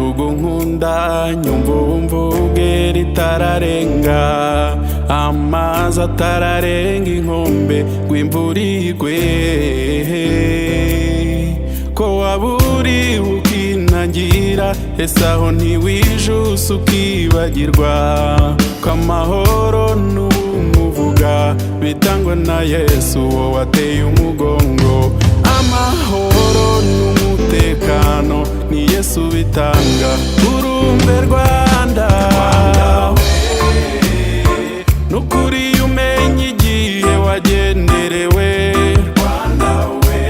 gihugu nkunda nyumva umvuge ritararenga amazi atararenga inkombe rw'imvura igwe ko waburi ukinangira ese aho ntiwijuse ukibagirwa ko amahoro n'umuvuga bitangwa na Yesu uwo wateye umugongo amahoro n'umutekano ni Yesu bitanga urumve Rwanda nukuri umenye igihe wagenderewe Rwanda we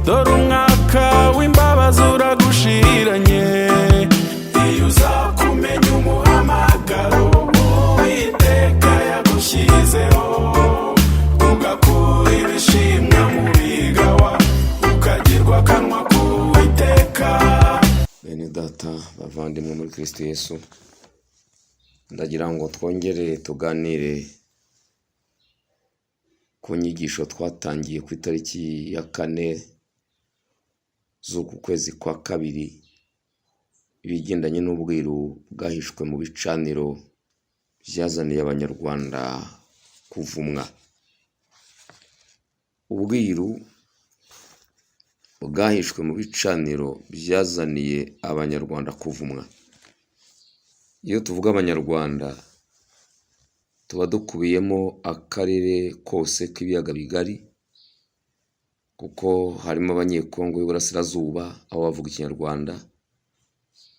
dore umwaka w'imbabazi uragushiranye iyo uzakumenya umuhamagaro Uwiteka yagushyizeho ugakura ibishimwa mu bigawa ukagirwa akanwa k'Uwiteka. Bene data bavandimwe muri Kristo Yesu, ndagira ngo twongere tuganire ku nyigisho twatangiye ku itariki ya 4 z'uku kwezi kwa 2 ibigendanye n'ubwiru bwahishwe mu bicaniro byazaniye abanyarwanda kuvumwa. Ubwiru bwahishwe mu bicaniro byazaniye abanyarwanda kuvumwa. Iyo tuvuga abanyarwanda tuba dukubiyemo akarere kose k'ibiyaga bigari, kuko harimo abanyekongo y'Iburasirazuba abo bavuga ikinyarwanda,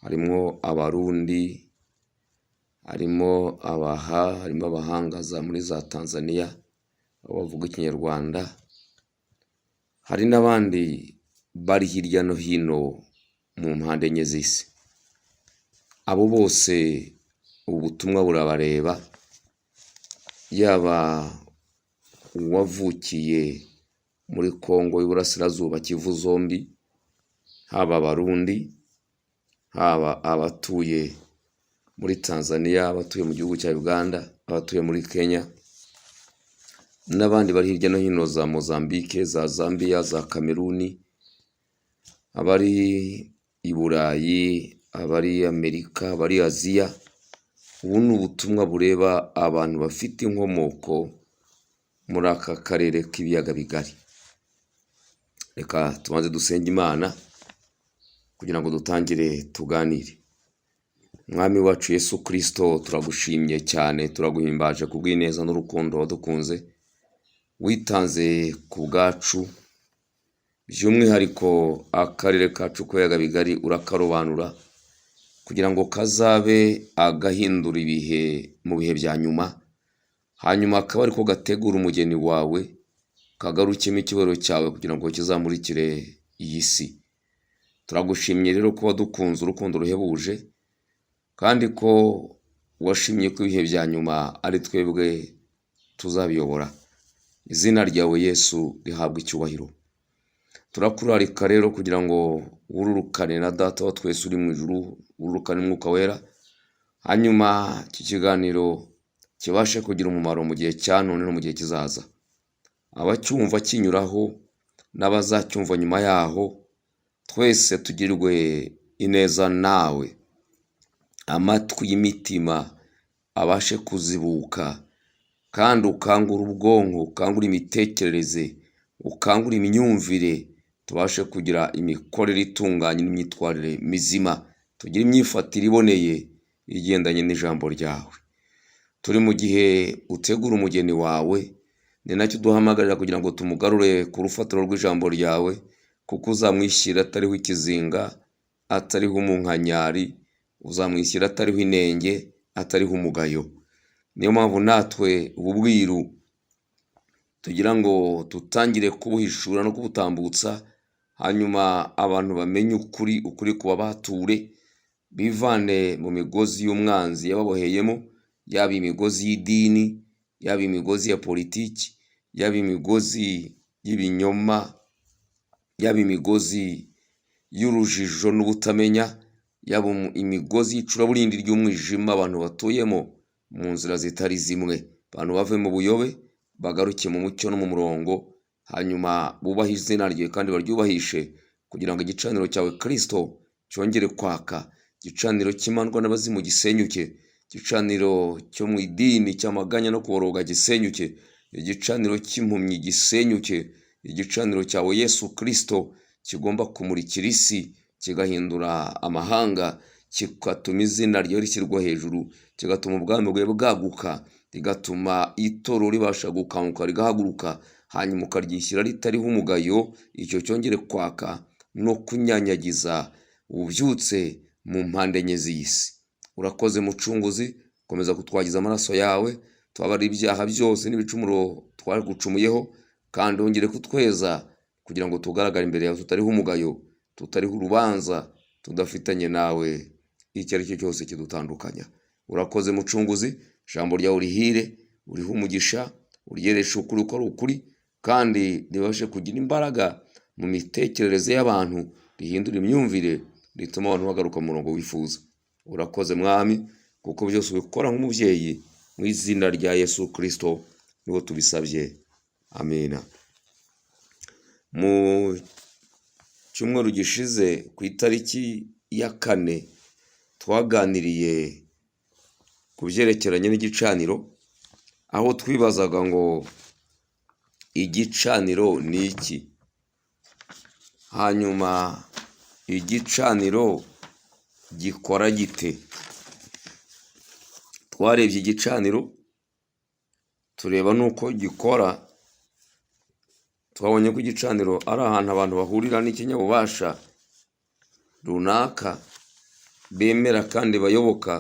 harimo abarundi, harimo abahangaza muri za Tanzania abo bavuga ikinyarwanda, hari n'abandi bari hirya no hino mu mpande enye z'isi. Abo bose ubutumwa burabareba, yaba uwavukiye muri Kongo y'Iburasirazuba Kivu zombi, haba abarundi, haba abatuye muri Tanzania, abatuye mu gihugu cya Uganda, abatuye muri Kenya, n'abandi bari hirya no hino za Mozambique, za Zambia, za Cameroon, abari i Burayi, abari Amerika, abari Aziya. Ubu ni ubutumwa bureba abantu bafite inkomoko muri aka karere k'ibiyaga bigari. Reka tubanze dusenge Imana kugira ngo dutangire tuganire. Mwami wacu Yesu Kristo, turagushimye cyane, turaguhimbaje kubw'ineza n'urukundo wadukunze, witanze ku bwacu, by'umwihariko akarere kacu k'ibiyaga bigari urakarobanura kugira ngo kazabe agahindura ibihe mu bihe bya nyuma, hanyuma akaba ariko gategura umugeni wawe, kagarukemo ikibariro cyawe kugira ngo kizamurikire iyi si. Turagushimye rero ko wadukunze urukundo ruhebuje, kandi ko washimye ko ibihe bya nyuma ari twebwe tuzabiyobora. Izina ryawe Yesu rihabwa icyubahiro. Turakurarika rero kugira ngo wururukane na Data wa twese uri mu ijuru, wururukane Mwuka Wera, hanyuma iki kiganiro kibashe kugira umumaro mu gihe cya none no mu gihe kizaza. Abacyumva kinyuraho n'abazacyumva nyuma yaho, twese tugirwe ineza nawe, amatwi y'imitima abashe kuzibuka, kandi ukangura ubwonko, ukangura imitekerereze, ukangura imyumvire, tubashe kugira imikorere itunganye n'imyitwarire mizima, tugira imyifatire iboneye igendanye n'ijambo ryawe. Turi mu gihe utegura umugeni wawe, ni nacyo duhamagarira kugira ngo tumugarure ku rufatiro rw'ijambo ryawe, kuko uzamwishyira atariho ikizinga, atariho umunkanyari, uzamwishyira atariho inenge, atariho umugayo. Niyo mpamvu natwe ubu bwiru tugira ngo tutangire kubuhishura no kubutambutsa, hanyuma abantu bamenye ukuri kuba bature, bivane mu migozi y'umwanzi yababoheyemo, yaba imigozi y'idini, yaba imigozi ya politiki, yaba imigozi y'ibinyoma, yaba imigozi y'urujijo n'ubutamenya, yaba imigozi y'icuraburindi ry'umwijima abantu batuyemo mu nzira zitari zimwe. Abantu bave mu buyobe bagaruke mu mucyo no mu murongo, hanyuma bubahe izina rye kandi baryubahishe, kugira ngo igicaniro cyawe Kristo cyongere kwaka, igicaniro cy'imandwa n'abazimu gisenyuke, igicaniro cyo mu idini cy'amaganya no kuboroga gisenyuke, igicaniro cy'impumyi gisenyuke, igicaniro cyawe Yesu Kristo kigomba kumurikira isi, kigahindura amahanga, kigatuma izina ryawe rishyirwa hejuru, kigatuma ubwami bwawe bwaguka, rigatuma itorero ribasha gukanguka rigahaguruka, hanyuma ukaryishyira ritariho umugayo. Icyo cyongere kwaka no kunyanyagiza ubyutse mu mpande enye z'isi. Urakoze Mucunguzi, komeza kutwagiza amaraso yawe, tubabarire ibyaha byose n'ibicumuro twagucumuyeho, kandi wongere kutweza kugira ngo tugaragare imbere yawe tutariho umugayo, tutariho urubanza, tudafitanye nawe icyo ari cyo cyose kidutandukanya. Urakoze Mucunguzi, ijambo ryawe urihire, uriho umugisha, uryereshe ukuri uko ari ukuri, kandi ribashe kugira imbaraga mu mitekerereze y'abantu, rihindura imyumvire, rituma abantu bagaruka mu murongo wifuza. Urakoze Mwami, kuko byose ubikora nk'umubyeyi, mu izina rya Yesu Kristo niho tubisabye, amina. Mu cyumweru gishize ku itariki ya 4 twaganiriye ku byerekeranye n'igicaniro, aho twibazaga ngo igicaniro ni iki, hanyuma igicaniro gikora gite. Twarebye igicaniro tureba nuko gikora, twabonye ko igicaniro ari ahantu abantu bahurira n'ikinyabubasha runaka bemera kandi bayoboka,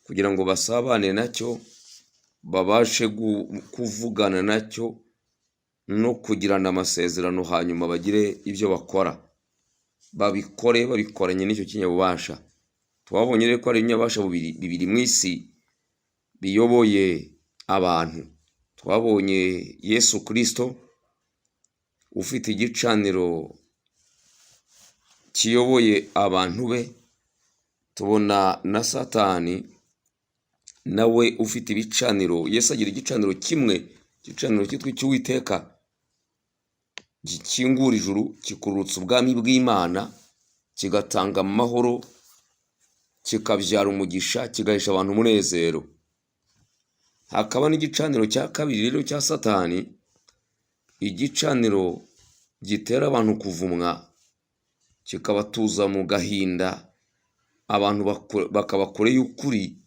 kugira ngo basabane nacyo, babashe kuvugana nacyo no kugirana amasezerano, hanyuma bagire ibyo bakora, babikoranye n'icyo kinyabubasha. Twabonye rero ko ari ibinyabubasha bibiri mu isi biyoboye abantu. Twabonye Yesu Kristo ufite igicaniro kiyoboye abantu be, tubona na Satani nawe ufite ibicaniro. Yesu agira igicaniro kimwe, igicaniro cyitwa icy'Uwiteka, gikingura ijuru, kikurutsa ubwami bw'Imana, kigatanga amahoro, kikabyara umugisha, kigahesha abantu umunezero. Hakaba n'igicaniro cya kabiri rero cya Satani, igicaniro gitera abantu kuvumwa, kikabatuza mu gahinda, abantu bakaba kure y'ukuri,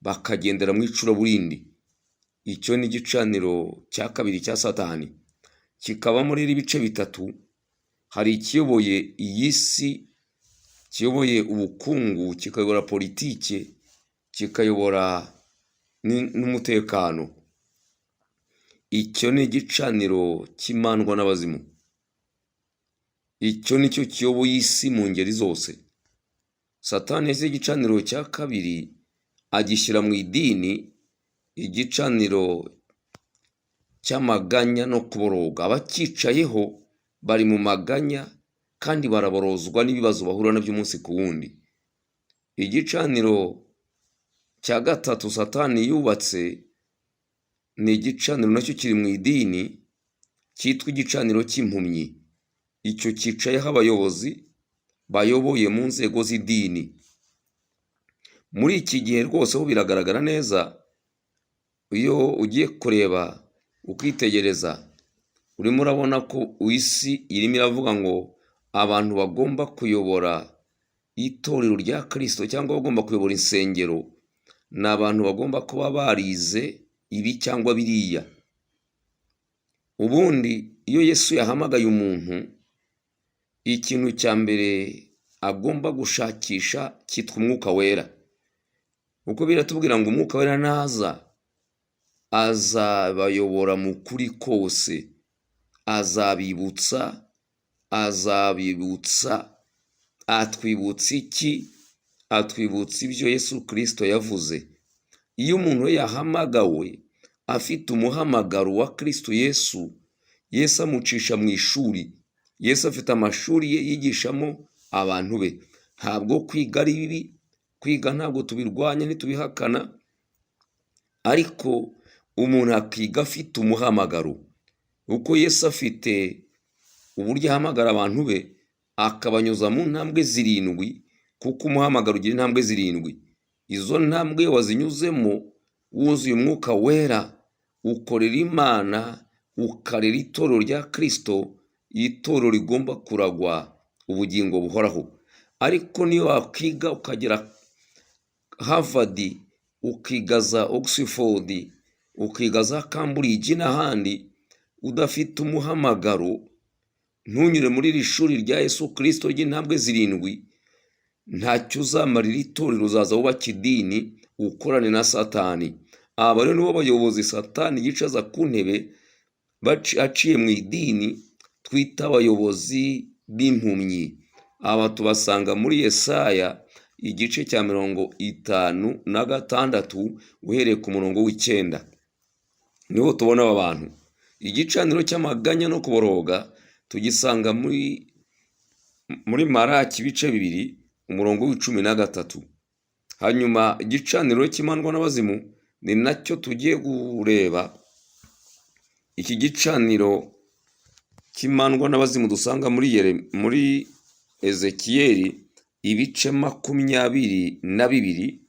bakagendera mu icuraburindi. Icyo ni igicaniro cya kabiri cya Satani. Kikabamo rero ibice bitatu. Hari ikiyoboye iyi si, kiyoboye ubukungu, kikayobora politike, kikayobora n'umutekano. Icyo ni igicaniro cy'imandwa n'abazimu. Icyo ni cyo kiyoboye isi mu ngeri zose. Satani yashyize igicaniro cya kabiri agishyira mu idini, igicaniro cy'amaganya no kuboroga. Abakicayeho bari mu maganya kandi baraborozwa n'ibibazo bahura nabyo umunsi ku wundi. Igicaniro cya gatatu Satani yubatse ni igicaniro nacyo kiri mu idini, cyitwa igicaniro cy'impumyi. Icyo cyicayeho abayobozi bayoboye mu nzego z'idini. Muri iki gihe rwose ho biragaragara neza, iyo ugiye kureba ukitegereza, urimo urabona ko isi irimo iravuga ngo abantu bagomba kuyobora itorero rya Kristo cyangwa bagomba kuyobora insengero ni abantu bagomba kuba barize ibi cyangwa biriya. Ubundi iyo Yesu yahamagaye umuntu, ikintu cya mbere agomba gushakisha cyitwa umwuka wera. Uko biratubwira ngo umwuka wera naza, azabayobora mu kuri kose, azabibutsa, atwibutsa iki? Atwibutsa ibyo Yesu Kristo yavuze. Iyo umuntu yahamagawe afite umuhamagaro wa Kristo Yesu, Yesu amucisha mu ishuri. Yesu afite amashuri ye yigishamo abantu be. Ntabwo kwiga ari bibi, kwiga ntabwo tubirwanya ntitubihakana, ariko umuntu akiga afite umuhamagaro. Uko Yesu afite uburyo ahamagara abantu be, akabanyuza mu ntambwe zirindwi, kuko umuhamagaro ugira intambwe zirindwi. Izo ntambwe wazinyuzemo wuzuye umwuka wera, ukorera Imana, ukarera itorero rya Kristo, itorero rigomba kuragwa ubugingo buhoraho. Ariko niyo wakwiga ukagera Harvard, ukiga za Oxford, ukiga za Cambridge n'ahandi, udafite umuhamagaro, ntunyure muri iri shuri rya Yesu Kristo ry'intambwe zirindwi, ntacyo uzamarira itorero. Uzaza wubaka idini, ukorane na Satani. Aba rero nibo bayobozi Satani yicaza ku ntebe aciye mu idini, twita abayobozi b'impumyi. Aba tubasanga muri Yesaya igice cya 56 uhereye ku murongo w'9. Niho tubona aba bantu. Igicaniro cy'amaganya no kuboroga tugisanga muri Maraki ibice 2 umurongo w'13. Hanyuma igicaniro cy'imandwa n'abazimu ni nacyo tugiye kureba. Iki gicaniro cy'imandwa n'abazimu dusanga muri Ezekiyeli ibice 22.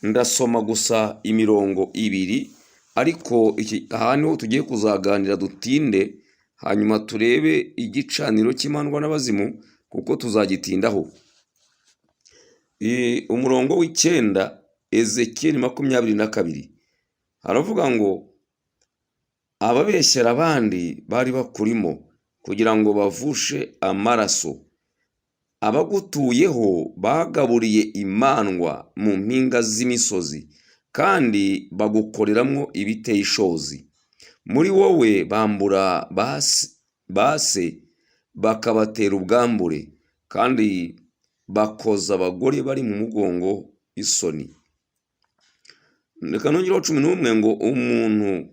Ndasoma gusa imirongo 2, ariko aha niho tugiye kuzaganira dutinde, hanyuma turebe igicaniro cy'imandwa n'abazimu kuko tuzagitindaho. Umurongo w'9, Ezekiyeli 22, haravuga ngo ababeshyera abandi bari bakurimo kugira ngo bavushe amaraso. Abagutuyeho bagaburiye imandwa mu mpinga z'imisozi, kandi bagukoreramwo ibiteye ishozi. Muri wowe bambura base bakabatera ubwambure, kandi bakoza abagore bari mu mugongo isoni. Reka nongeraho 11 ngo umuntu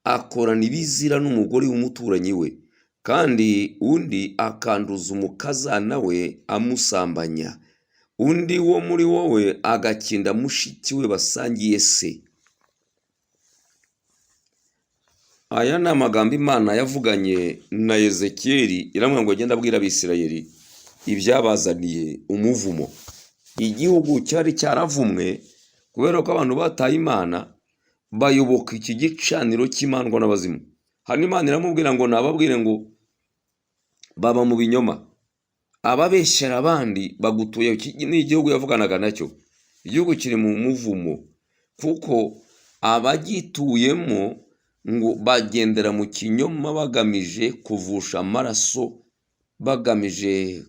akorana ibizira n'umugore w'umuturanyi we, kandi undi akanduza umukazana we amusambanya. Undi wo muri wowe agakinda mushiki we basangiye se. Aya ni amagambo Imana yavuganye na Ezekiyeli, iramubwira ngo agenda abwira Abisirayeli ibyabazaniye umuvumo. Igihugu cyari cyaravumwe kubera ko abantu bataye Imana, bayoboka iki gicaniro cy'imandwa n'abazimu. Hano Imana iramubwira ngo nababwire ngo baba mu binyoma, ababeshyera abandi bagutuye. Iki ni igihugu yavuganaga nacyo. Igihugu kiri mu muvumo kuko abagituyemo ngo bagendera mu kinyoma, bagamije kuvusha amaraso, bagamije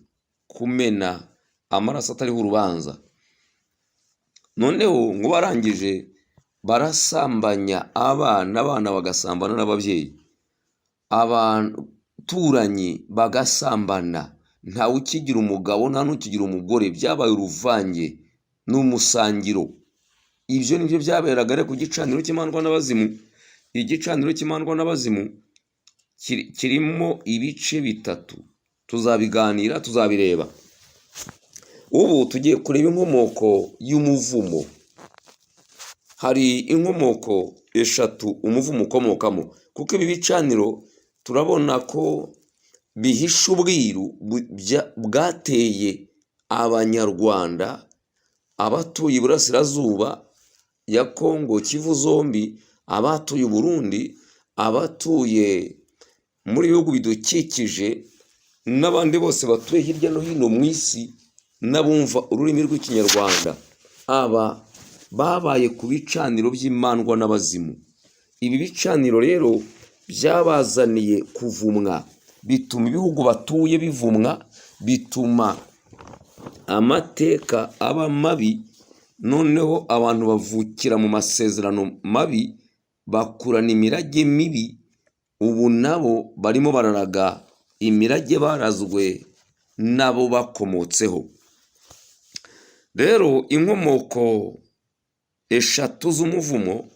kumena amaraso atariho urubanza. Noneho ngo barangije barasambanya abana bagasambana n'ababyeyi, abaturanyi bagasambana, ntawe ukigira umugabo nta n'ukigira umugore, byabaye uruvange n'umusangiro. Ibyo nibyo byaberaga rero ku gicaniro cy'imandwa n'abazimu. Igicaniro cy'imandwa n'abazimu kirimo ibice 3, tuzabiganira, tuzabireba. Ubu tugiye kureba inkomoko y'umuvumo. Hari inkomoko 3 umuvumo ukomokamo, kuko ibi bicaniro turabona ko bihisha ubwiru bwateye Abanyarwanda, abatuye iburasirazuba ya Kongo, Kivu zombi, abatuye Burundi, abatuye muri bihugu bidukikije, n'abandi bose batuye hirya no hino mu isi, n'abumva ururimi rw'Ikinyarwanda. Aba babaye ku bicaniro by'imandwa n'abazimu. Ibi bicaniro rero byabazaniye kuvumwa, bituma ibihugu batuye bivumwa, bituma amateka aba mabi. Noneho abantu bavukira mu masezerano mabi, bakurana imirage mibi. Ubu nabo barimo bararaga imirage barazwe nabo bakomotseho. Rero inkomoko 3 z'umuvumo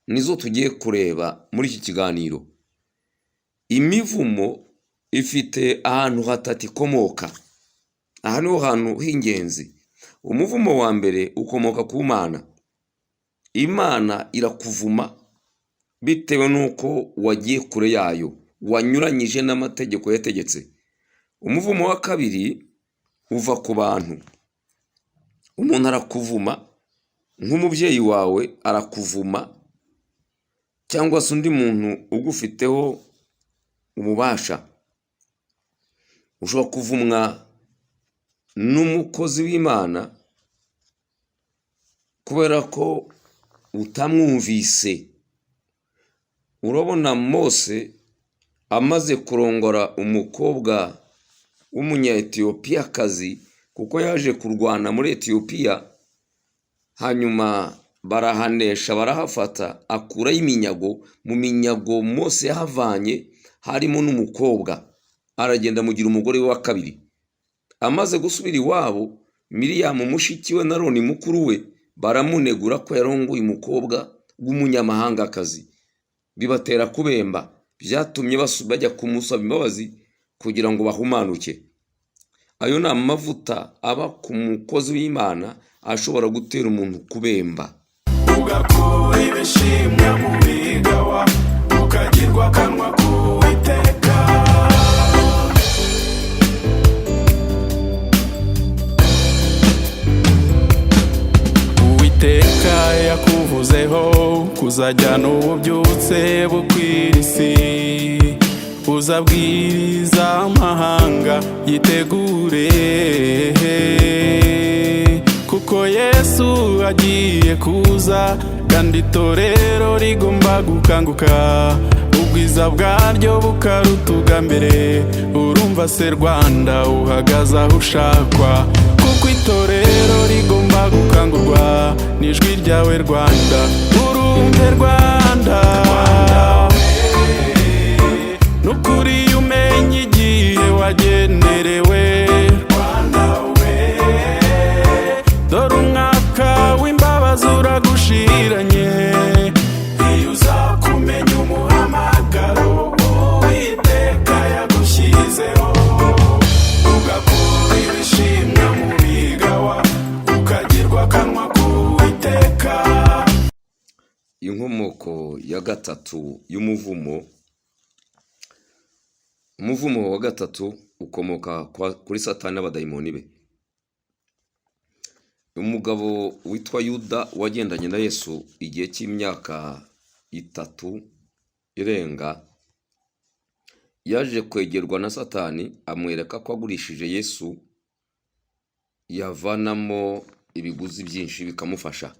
nizo tugiye kureba muri iki kiganiro. Imivumo ifite ahantu 3 ikomoka. Aha niho hantu h'ingenzi. Umuvumo wa mbere ukomoka ku Mana. Imana irakuvuma bitewe nuko wagiye kure yayo, wanyuranyije n'amategeko yategetse. Umuvumo wa kabiri uva ku bantu. Umuntu arakuvuma, nk'umubyeyi wawe arakuvuma, cyangwa se undi muntu ugufiteho ububasha. Ushobora kuvumwa n'umukozi w'Imana kubera ko utamwumvise. Urabona Mose amaze kurongora umukobwa w'umunya-Etiyopiyakazi, kuko yaje kurwana muri Etiyopiya, hanyuma barahanesha, barahafata, akuraho iminyago. Mu minyago Mose yahavanye harimo n'umukobwa, aragenda amugira umugore we wa kabiri. Amaze gusubira iwabo, Miriyamu mushiki we na Aroni mukuru we baramunegura ko yarongoye umukobwa w'umunyamahangakazi, bibatera kubemba. Byatumye bajya kumusaba imbabazi kugira ngo bahumanuke. Ayo ni amavuta aba ku mukozi w'Imana ashobora gutera umuntu kubemba. ugakura ibishimwa mu bigawa, ukagirwa akanwa k'Uwiteka. Uwiteka yakuvuzeho kuzajyana ububyutse bukwira isi, uzabwiriza amahanga yitegure, kuko Yesu agiye kuza, kandi itorero rigomba gukanguka, ubwiza bwaryo bukarutuga mbere. Urumva se Rwanda uhagaze aho ushakwa, kuko itorero rigomba gukangurwa n'ijwi ryawe Rwanda. Urumve Rwanda, nukuri umenye igihe wagenerewe. Rwanda we, dore umwaka w'imbabazi uragushiranye. Iyo uzakumenya umuhamagaro Uwiteka yagushyizeho, ugakura ibishimwa mu bigawa, ukagirwa akanwa k'Uwiteka. Inkomoko ya gatatu y'umuvumo. Umuvumo wa gatatu ukomoka kuri Satani n'abadayimoni be. Umugabo witwa Yuda wagendanye na Yesu igihe cy'imyaka 3 irenga, yaje kwegerwa na Satani amwereka ko agurishije Yesu yavanamo ibiguzi byinshi bikamufasha.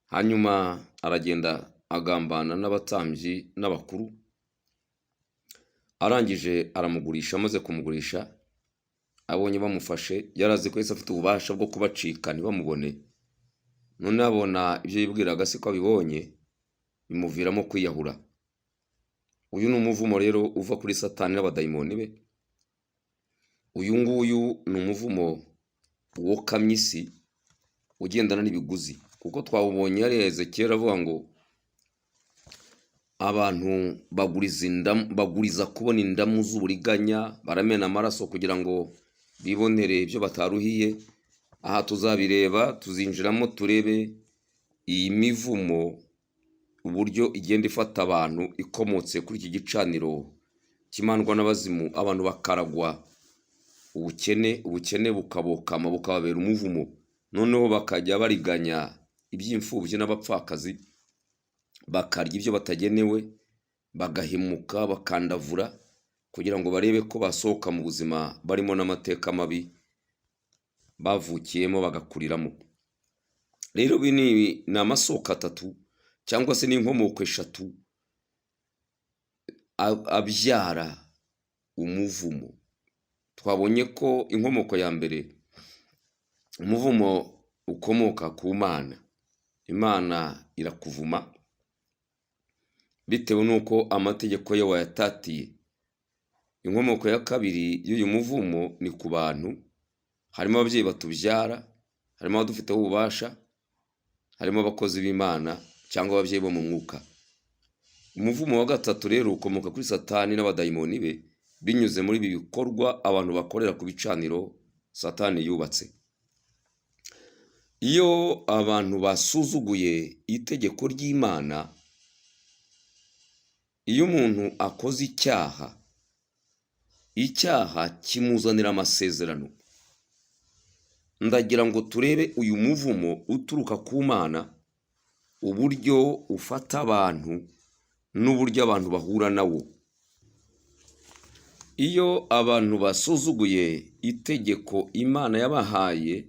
Hanyuma aragenda agambana n'abatambyi n'abakuru, arangije aramugurisha. Amaze kumugurisha, abonye bamufashe, yarazi ko Yesu afite ububasha bwo kubacika ntibamubone. None abona ibyo yibwiraga si ko abibonye, bimuviramo kwiyahura. Uyu ni umuvumo rero uva kuri Satani n'abadayimoni be. Uyu nguyu ni umuvumo wokamye isi, ugendana n'ibiguzi, kuko twawubonye yari Hezekiya avuga ngo abantu baguriza kubona indamu z'uburiganya, baramena amaraso kugira ngo bibonere ibyo bataruhiye. Aha tuzabireba, tuzinjiramo turebe iyi mivumo uburyo igenda ifata abantu, ikomotse kuri iki gicaniro kimandwa n'abazimu. Abantu bakaragwa ubukene bukabokama, bukababera umuvumo. Noneho bakajya bariganya iby'imfubyi n'abapfakazi, bakarya ibyo batagenewe, bagahemuka, bakandavura, kugira ngo barebe ko basohoka mu buzima barimo n'amateka mabi bavukiyemo bagakuriramo. Rero ni amasoko 3 cyangwa se n'inkomoko 3 abyara umuvumo. Twabonye ko inkomoko ya mbere, umuvumo ukomoka ku Mana. Imana irakuvuma bitewe nuko amategeko ye wayatatiye. Inkomoko ya kabiri y'uyu muvumo ni ku bantu. Harimo ababyeyi batubyara, harimo abadufiteho ububasha, harimo abakozi b'Imana cyangwa ababyeyi bo mu mwuka. Umuvumo wa gatatu rero ukomoka kuri Satani n'abadayimoni be, binyuze muri ibi bikorwa abantu bakorera ku bicaniro Satani yubatse. Iyo abantu basuzuguye itegeko ry'Imana, iyo umuntu akoze icyaha, icyaha kimuzanira amasezerano. Ndagira ngo turebe uyu muvumo uturuka ku Mana, uburyo ufata abantu n'uburyo abantu bahura nawo. Iyo abantu basuzuguye itegeko Imana yabahaye,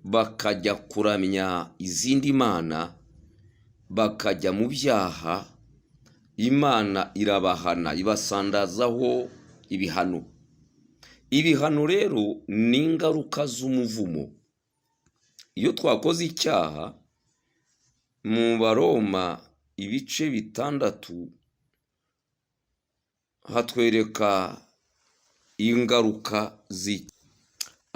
bakajya kuramya izindi mana, bakajya mu byaha, Imana irabahana, ibasandazaho ibihano. Ibihano rero ni ingaruka z'umuvumo. Iyo twakoze icyaha, mu Baroma ibice 6 hatwereka ingaruka z'icyaha.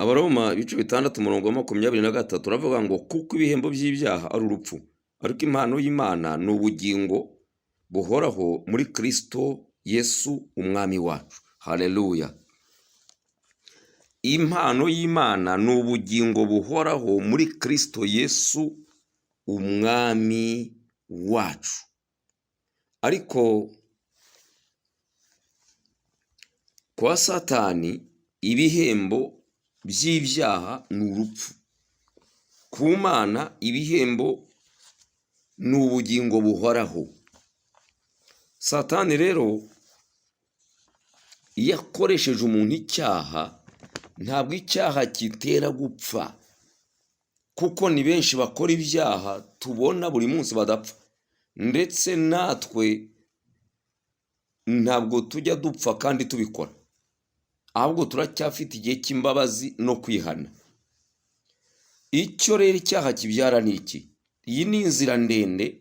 Abaroma ibice 6:23 turavuga ngo kuko ibihembo by'ibyaha ari urupfu, ariko impano y'Imana ni ubugingo buhoraho muri Kristo Yesu umwami wacu. Haleluya. Impano y'Imana ni ubugingo buhoraho muri Kristo Yesu umwami wacu. Ariko kwa Satani ibihembo by'ibyaha ni urupfu. Ku Mana ibihembo ni ubugingo buhoraho. Satani rero iyo akoresheje umuntu icyaha, ntabwo icyaha kitera gupfa, kuko ni benshi bakora ibyaha tubona buri munsi badapfa, ndetse natwe ntabwo tujya dupfa kandi tubikora, ahubwo turacyafite igihe cy'imbabazi no kwihana. Icyo rero icyaha kibyara ni iki? Iyi ni inzira ndende.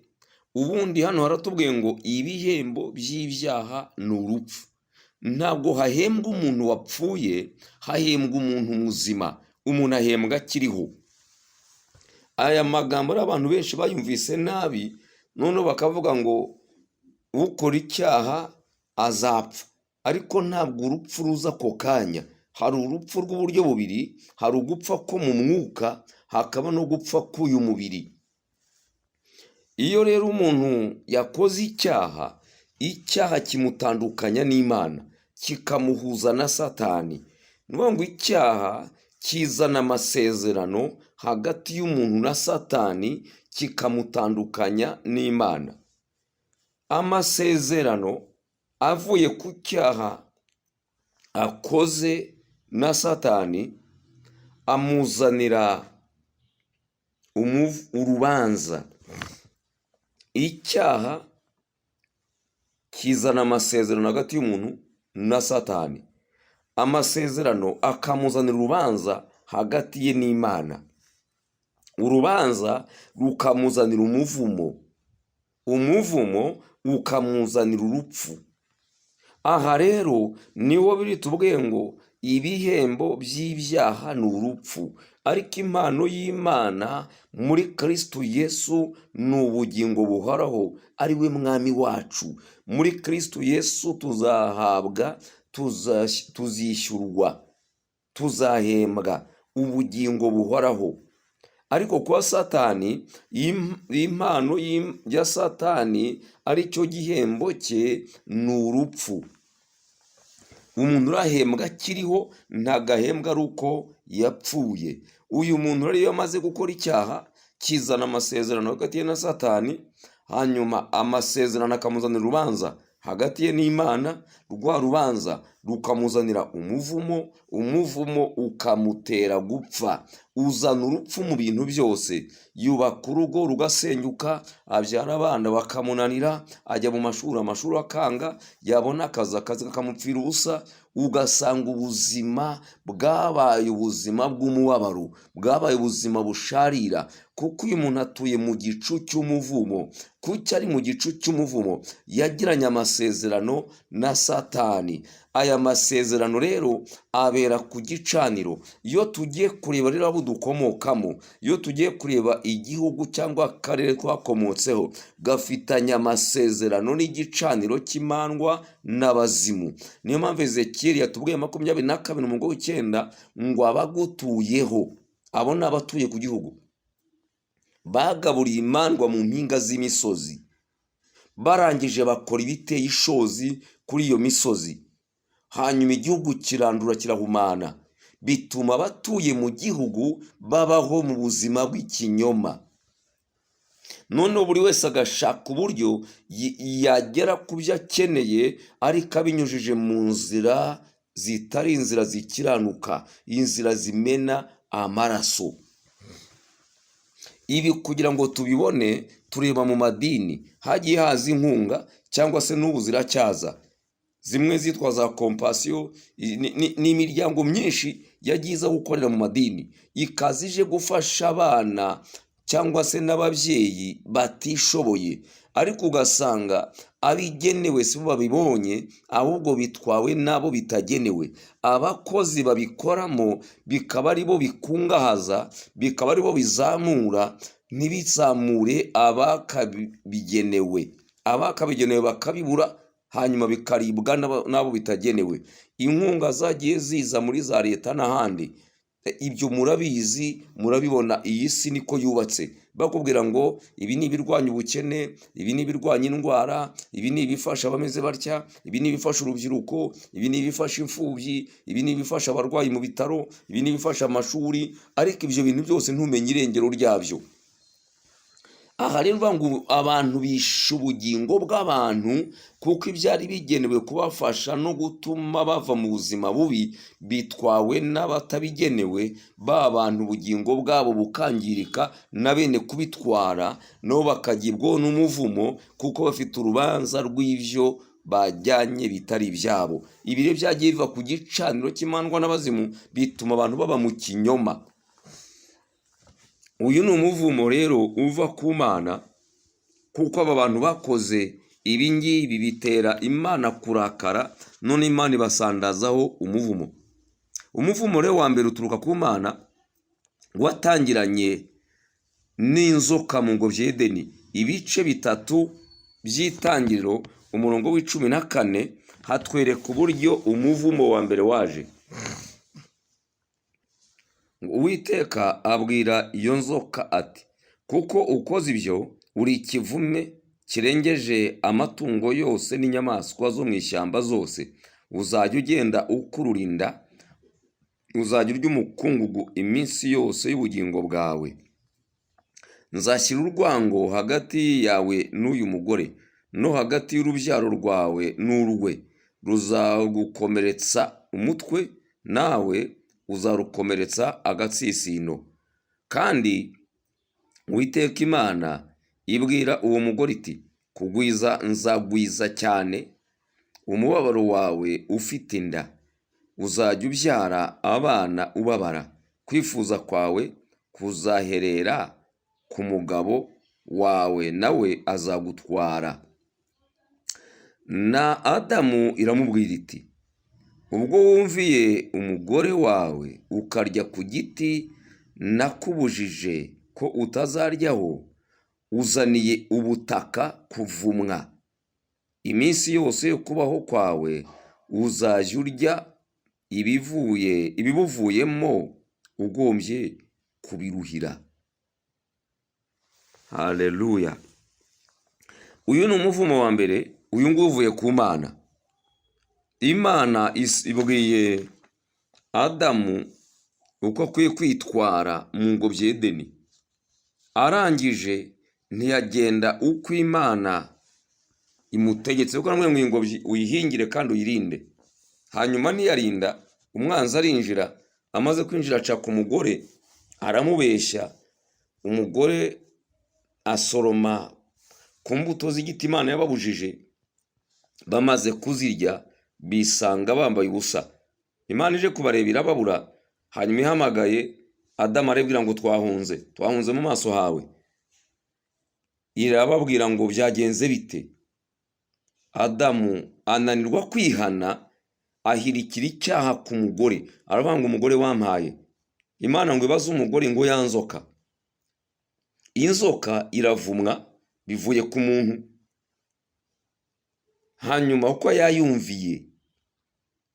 Ubundi hano haratubwiye ngo ibihembo by'ibyaha ni urupfu. Ntabwo hahembwa umuntu wapfuye, hahembwa umuntu muzima. Umuntu ahembwa akiriho. Aya magambo abantu benshi bayumvise nabi, none bakavuga ngo ukora icyaha azapfa. Ariko ntabwo urupfu ruza ako kanya. Hari urupfu rw'uburyo bubiri, hari ugupfa ko mu mwuka, hakaba no gupfa k'uyu mubiri. Iyo rero umuntu yakoze icyaha, icyaha kimutandukanya n'Imana, kikamuhuza na Satani. Nuvuga ngo icyaha kizana amasezerano hagati y'umuntu na Satani, kikamutandukanya n'Imana. Amasezerano avuye ku cyaha akoze na Satani amuzanira urubanza. Icyaha kizana amasezerano hagati y'umuntu na Satani. Amasezerano akamuzanira urubanza hagati ye n'Imana. Urubanza rukamuzanira umuvumo. Umuvumo ukamuzanira urupfu. Aha rero niho biri tubwiye ngo ibihembo by'ibyaha ni urupfu, ariko impano y'Imana muri Kristo Yesu ni ubugingo buhoraho, ari we mwami wacu. Muri Kristo Yesu tuzahabwa, tuzishyurwa, tuzahembwa ubugingo buhoraho. Ariko kwa Satani, impano ya Satani ari cyo gihembo cye ni urupfu. Umuntu urahembwa akiriho, ntagahembwa ari uko yapfuye. Uyu muntu rero iyo amaze gukora icyaha, kizana amasezerano hagati ye na Satani, hanyuma amasezerano akamuzanira urubanza hagati ye n'Imana. Rwa rubanza rukamuzanira umuvumo, umuvumo ukamutera gupfa. Uzana urupfu mu bintu byose. Yubaka urugo rugasenyuka, abyara abana bakamunanira, ajya mu mashuri, amashuri akanga, yabona akazi kakamupfira ubusa. Ugasanga ubuzima bwabaye ubuzima bw'umubabaro, bwabaye ubuzima busharira, kuko uyu muntu atuye mu gicu cy'umuvumo. Kuko ari mu gicu cy'umuvumo, yagiranye amasezerano na Satani. Aya masezerano rero abera ku gicaniro. Iyo tugiye kureba rero abo dukomokamo, iyo tugiye kureba igihugu cyangwa akarere twakomotseho, gafitanye amasezerano n'igicaniro cy'imandwa n'abazimu. Niyo mpamvu Ezekiyeli yatubwiye 22:9 ngo abagutuyeho, abo ni abatuye ku gihugu, bagaburiye imandwa mu mpinga z'imisozi, barangije bakora ibiteye ishozi kuri iyo misozi. hanyuma igihugu kirandura kirahumana, bituma abatuye mu gihugu babaho mu buzima bw'ikinyoma. Noneho buri wese agashaka uburyo yagera ku byo akeneye, ariko abinyujije mu nzira zitari inzira zikiranuka, inzira zimena amaraso. Ibi kugira ngo tubibone tureba mu madini hagiye haza inkunga cyangwa se n'ubu ziracyaza, zimwe zitwa za kompasiyo. Ni imiryango myinshi yagiye iza gukorera mu madini, ikaza ije gufasha abana cyangwa se n'ababyeyi batishoboye, ariko ugasanga abigenewe si bo babibonye, ahubwo bitwawe n'abo bitagenewe. Abakozi babikoramo bikaba ari bo bikungahaza, bikaba ari bo bizamura, ntibizamure abakabigenewe. Abakabigenewe bakabibura, hanyuma bikaribwa n'abo bitagenewe. Inkunga zagiye ziza muri za leta n'ahandi, ibyo murabizi, murabibona. Iyi si niko yubatse, bakubwira ngo ibi ni ibirwanya ubukene, ibi ni ibirwanya indwara, ibi ni ibifasha abameze batya, ibi ni ibifasha urubyiruko, ibi ni ibifasha imfubyi, ibi ni ibifasha abarwayi mu bitaro, ibi ni ibifasha amashuri, ariko ibyo bintu byose ntumenye irengero ryabyo. Aha rero ngo abantu bishe ubugingo bw'abantu, kuko ibyari bigenewe kubafasha no gutuma bava mu buzima bubi bitwawe n'abatabigenewe. Ba bantu ubugingo bwabo bukangirika, na bene kubitwara nabo bakagibwaho n'umuvumo, kuko bafite urubanza rw'ibyo bajyanye bitari ibyabo. Ibi rero byagiye biva ku gicaniro cy'imandwa n'abazimu, bituma abantu baba mu kinyoma. Uyu ni umuvumo rero uva ku Mana, kuko aba bantu bakoze ibi ngibi bitera Imana kurakara, none Imana ibasandazaho umuvumo. Umuvumo rero wa mbere uturuka ku Mana, watangiranye n'inzoka mu ngobyi y'Edeni. Ibice 3 by'itangiriro, umurongo w'14 hatwereka uburyo umuvumo wa mbere waje. Uwiteka abwira iyo nzoka ati, kuko ukoze ibyo uri ikivume kirengeje amatungo yose n'inyamaswa zo mu ishyamba zose. Uzajya ugenda ukurura inda, uzajya urya umukungugu iminsi yose y'ubugingo bwawe. Nzashyira urwango hagati yawe n'uyu mugore, no hagati y'urubyaro rwawe n'urwe. Ruzagukomeretsa umutwe, nawe uzarukomeretsa agatsitsino. Kandi Uwiteka Imana ibwira uwo mugore iti, kugwiza nzagwiza cyane umubabaro wawe ufite inda. Uzajya ubyara abana ubabara. Kwifuza kwawe kuzaherera ku mugabo wawe, nawe azagutwara. Na Adamu iramubwira iti, ubwo wumviye umugore wawe ukarya ku giti nakubujije ko utazaryaho, uzaniye ubutaka kuvumwa. Iminsi yose yo kubaho kwawe uzajya urya ibibuvuyemo, ugombye kubiruhira. Haleluya. Uyu ni umuvumo wa mbere, uyu nguyu uvuye ku Mana. Imana ibwiye Adamu uko akwiye kwitwara mu ngobyi y'Edeni. Arangije ntiyagenda uko Imana imutegetse, kuko namwe mu ingobyi uyihingire kandi uyirinde. Hanyuma niyarinda, umwanzi arinjira, amaze kwinjira aca ku mugore, aramubeshya. Umugore asoroma ku mbuto z'igiti Imana yababujije, bamaze kuzirya bisanga bambaye ubusa. Imana ije kubareba irababura, hanyuma ihamagaye Adamu arabwira ngo twahunze mu maso hawe. Irababwira ngo byagenze bite? Adamu ananirwa kwihana, ahirikira icyaha ku mugore, aravuga ngo umugore wampaye. Imana ngo ibaze umugore ngo yanzoka. Inzoka iravumwa bivuye ku muntu. Hanyuma uko yayumviye,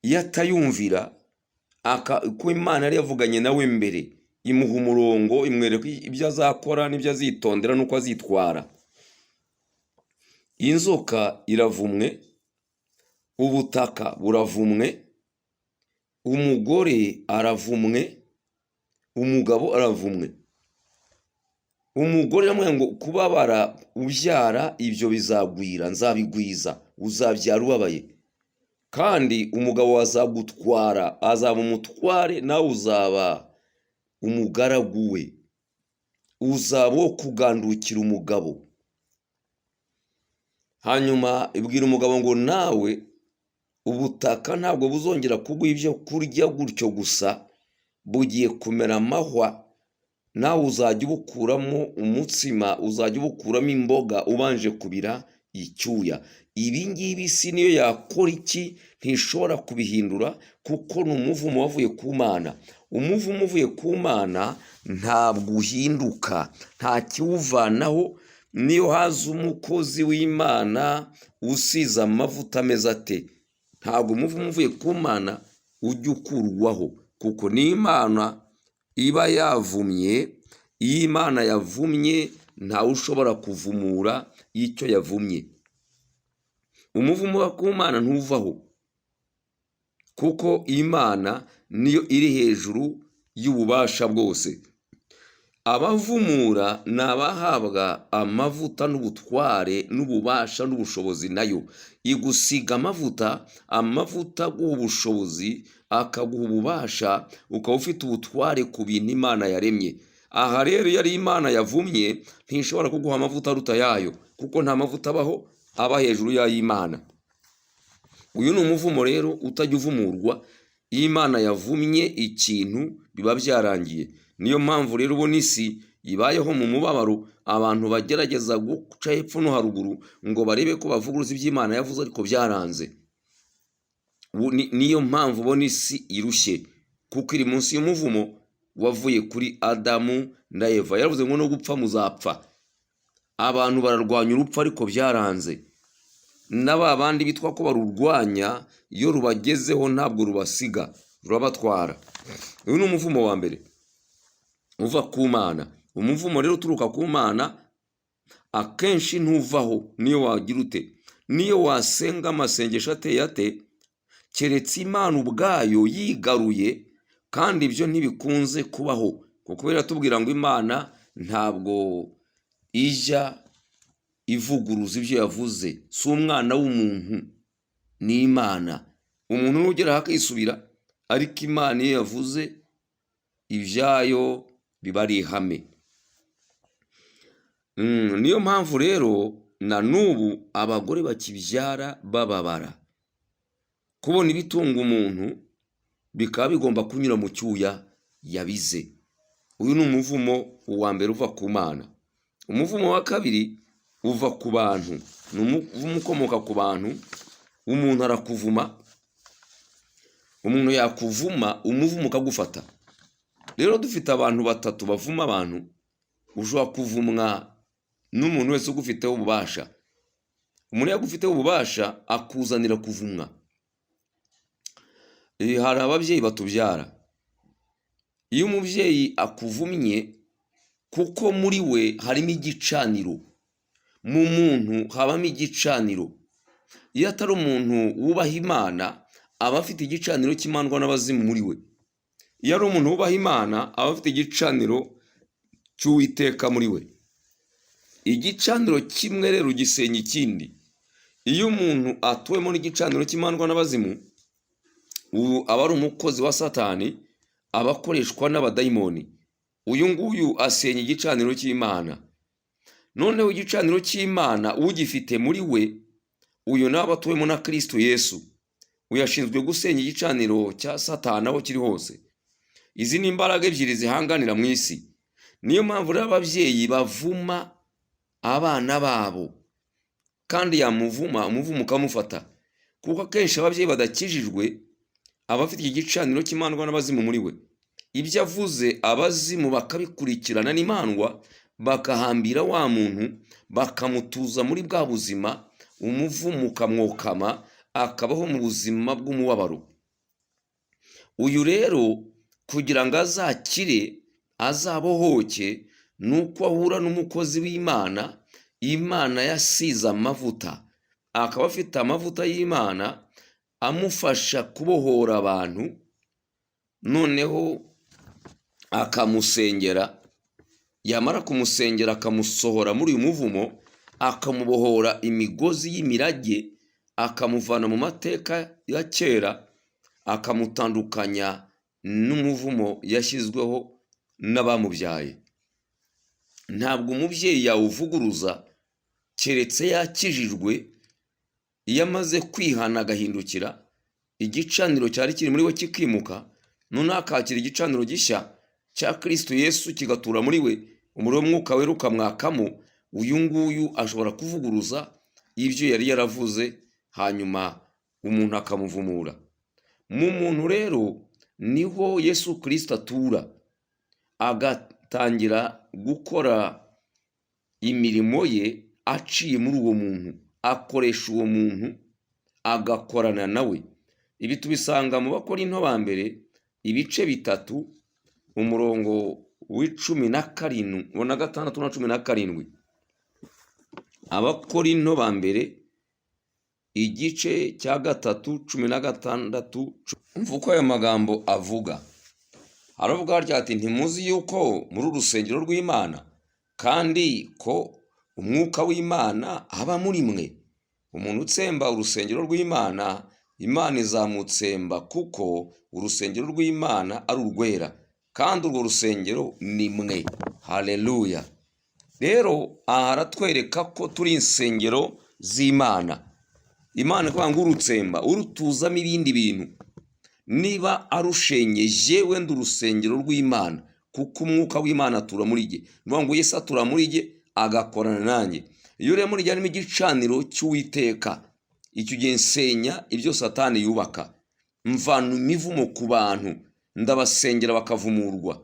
iyo atayumvira, ko Imana yari yavuganye nawe mbere, imuha umurongo, imwereka ibyo azakora n'ibyo azitondera n'uko azitwara. Inzoka iravumwe, ubutaka buravumwe, umugore aravumwe, umugabo aravumwe. Umugore yamwe ngo kubabara ubyara ibyo bizagwira, nzabigwiza, uzabyara ubabaye. Kandi umugabo azagutwara, azaba umutware, nawe uzaba umugaragu we, uzaba wo kugandukira umugabo. Hanyuma ibwira umugabo ngo nawe ubutaka ntabwo buzongera kuguha ibyo kurya gutyo gusa, bugiye kumera amahwa, nawe uzajya ubukuramo umutsima, uzajya ubukuramo imboga ubanje kubira icyuya. Ibi ngibi si niyo yakora iki, ntishobora kubihindura, kuko ni umuvumo wavuye ku Mana. Umuvumo uvuye ku Mana ntabwo uhinduka, nta kiwuvanaho. Niyo haza umukozi w'Imana usize amavuta ameze ate, ntabwo umuvumo uvuye ku Mana ujya ukurwaho, kuko ni Imana iba yavumye. Iyo Imana yavumye ntawe ushobora kuvumura icyo yavumye. Umuvumo wa ku Mana ntuvaho, kuko Imana niyo iri hejuru y'ububasha bwose. Abavumura ni abahabwa amavuta n'ubutware n'ububasha n'ubushobozi. Nayo igusiga amavuta aguha ubushobozi, akaguha ububasha, ukaba ufite ubutware ku bintu Imana yaremye. Aha rero iyo ari Imana yavumye ntishobora kuguha amavuta aruta yayo, kuko nta mavuta abaho aba hejuru y'ay'Imana. Uyu ni umuvumo rero utajya uvumurwa. Iyo Imana yavumye ikintu biba byarangiye. Niyo mpamvu rero ubona isi ibayeho mu mubabaro, abantu bagerageza guca hepfo no haruguru ngo barebe ko bavuguruza iby'Imana yavuze, ariko byaranze. Niyo mpamvu ubona isi irushye, kuko iri munsi y'umuvumo wavuye kuri Adamu na Eva. Yaravuze ngo no gupfa muzapfa. Abantu bararwanya urupfu ariko byaranze. N'aba bandi bitwa ko barurwanya, iyo rubagezeho ntabwo rubasiga, rurabatwara. Uyu ni umuvumo wa mbere uva ku Mana. Umuvumo rero uturuka ku Mana akenshi ntuvaho, niyo wagira ute, niyo wasenga amasengesho ateye ate, keretse Imana ubwayo yigaruye. Kandi ibyo ntibikunze kubaho, kuko biratubwira ngo Imana ntabwo ijya ivuguruza ibyo yavuze. Si umwana w'umuntu, ni Imana. Umuntu n'ugeraho akisubira, ariko Imana iyo yavuze ibyayo biba ari ihame. Niyo mpamvu rero na n'ubu abagore bakibyara bababara. Kubona ibitunga umuntu bikaba bigomba kunyura mu cyuya yabize. Uyu ni umuvumo wa mbere uva ku Mana. Umuvumo wa kabiri uva ku bantu, ni umuvumo ukomoka ku bantu. Umuntu arakuvuma, umuntu yakuvuma, umuvumo ukagufata. Rero dufite abantu batatu bavuma abantu. Ushobora kuvumwa n'umuntu wese ugufiteho ububasha. Umuntu yagufiteho ububasha akuzanira kuvumwa. Hari ababyeyi batubyara. Iyo umubyeyi akuvumye, kuko muri we harimo igicaniro, mu muntu habamo igicaniro. Iyo atari umuntu wubaha Imana, aba afite igicaniro cy'imandwa n'abazimu muri we. Iyo ari umuntu wubaha Imana, aba afite igicaniro cy'Uwiteka muri we. Igicaniro kimwe rero gisenya ikindi. Iyo umuntu atuwemo n'igicaniro cy'imandwa n'abazimu, aba ari umukozi wa Satani, aba akoreshwa n'abadayimoni. Uyu nguyu asenya igicaniro cy'Imana. Noneho igicaniro cy'Imana ugifite muri we, uyu nawe atuwemo na Kristo Yesu. Uyashinzwe gusenya igicaniro cya Satani aho kiri hose. Izi ni imbaraga ebyiri zihanganira mu isi. Niyo mpamvu rero ababyeyi bavuma abana babo, kandi yamuvuma, umuvumo ukamufata. Kuko akenshi ababyeyi badakijijwe, abafite igicaniro cy'imandwa n'abazimu muri we. Ibyo avuze abazimu bakabikurikirana n'imandwa, bakahambira wa muntu, bakamutuza muri bwa buzima, umuvumo ukamwokama, akabaho mu buzima bw'umubabaro. Uyu rero kugira ngo azakire, azabohoke, nuko ahura n'umukozi w'Imana. Imana yasize amavuta, akaba afite amavuta y'Imana amufasha kubohora abantu, noneho akamusengera, yamara kumusengera akamusohora muri uyu muvumo, akamubohora imigozi y'imirage, akamuvana mu mateka ya kera, akamutandukanya n'umuvumo yashyizweho n'abamubyaye. Ntabwo umubyeyi yawuvuguruza keretse yakijijwe, iyo amaze kwihana agahindukira, igicaniro cyari kiri muri we kikimuka, none akakira igicaniro gishya cya Kristo Yesu kigatura muri we, umuriro w'Umwuka Wera ukamwakamo. Uyu nguyu ashobora kuvuguruza ibyo yari yaravuze, hanyuma umuntu akamuvumura. Mu muntu rero niho Yesu Kristo atura, agatangira gukora imirimo ye aciye muri uwo muntu, akoresha uwo muntu, agakorana nawe. Ibi tubisanga mu Bakorinto ba mbere ibice 3 umurongo w'17 na 17. Abakorinto ba mbere igice cya 3:16. Umva uko aya magambo avuga. Aravuga ati ntimuzi yuko muri urusengero rw'Imana, kandi ko umwuka w'Imana aba muri mwe. Umuntu utsemba urusengero rw'Imana, Imana izamutsemba, kuko urusengero rw'Imana ari urwera, kandi urwo rusengero ni mwe. Haleluya. Rero aha aratwereka ko turi insengero z'Imana. Imana kuvuga ngo urutsemba, urutuzamo ibindi bintu. Niba arushenyeje wenda urusengero rw'Imana, kuko umwuka w'Imana atura muri jye. Nivuga ngo Yesu atura muri jye, agakorana nanjye. Iyo uri muri jye harimo igicaniro cy'Uwiteka, icyo gihe nsenya ibyo Satani yubaka, mvana imivumo ku bantu, ndabasengera bakavumurwa.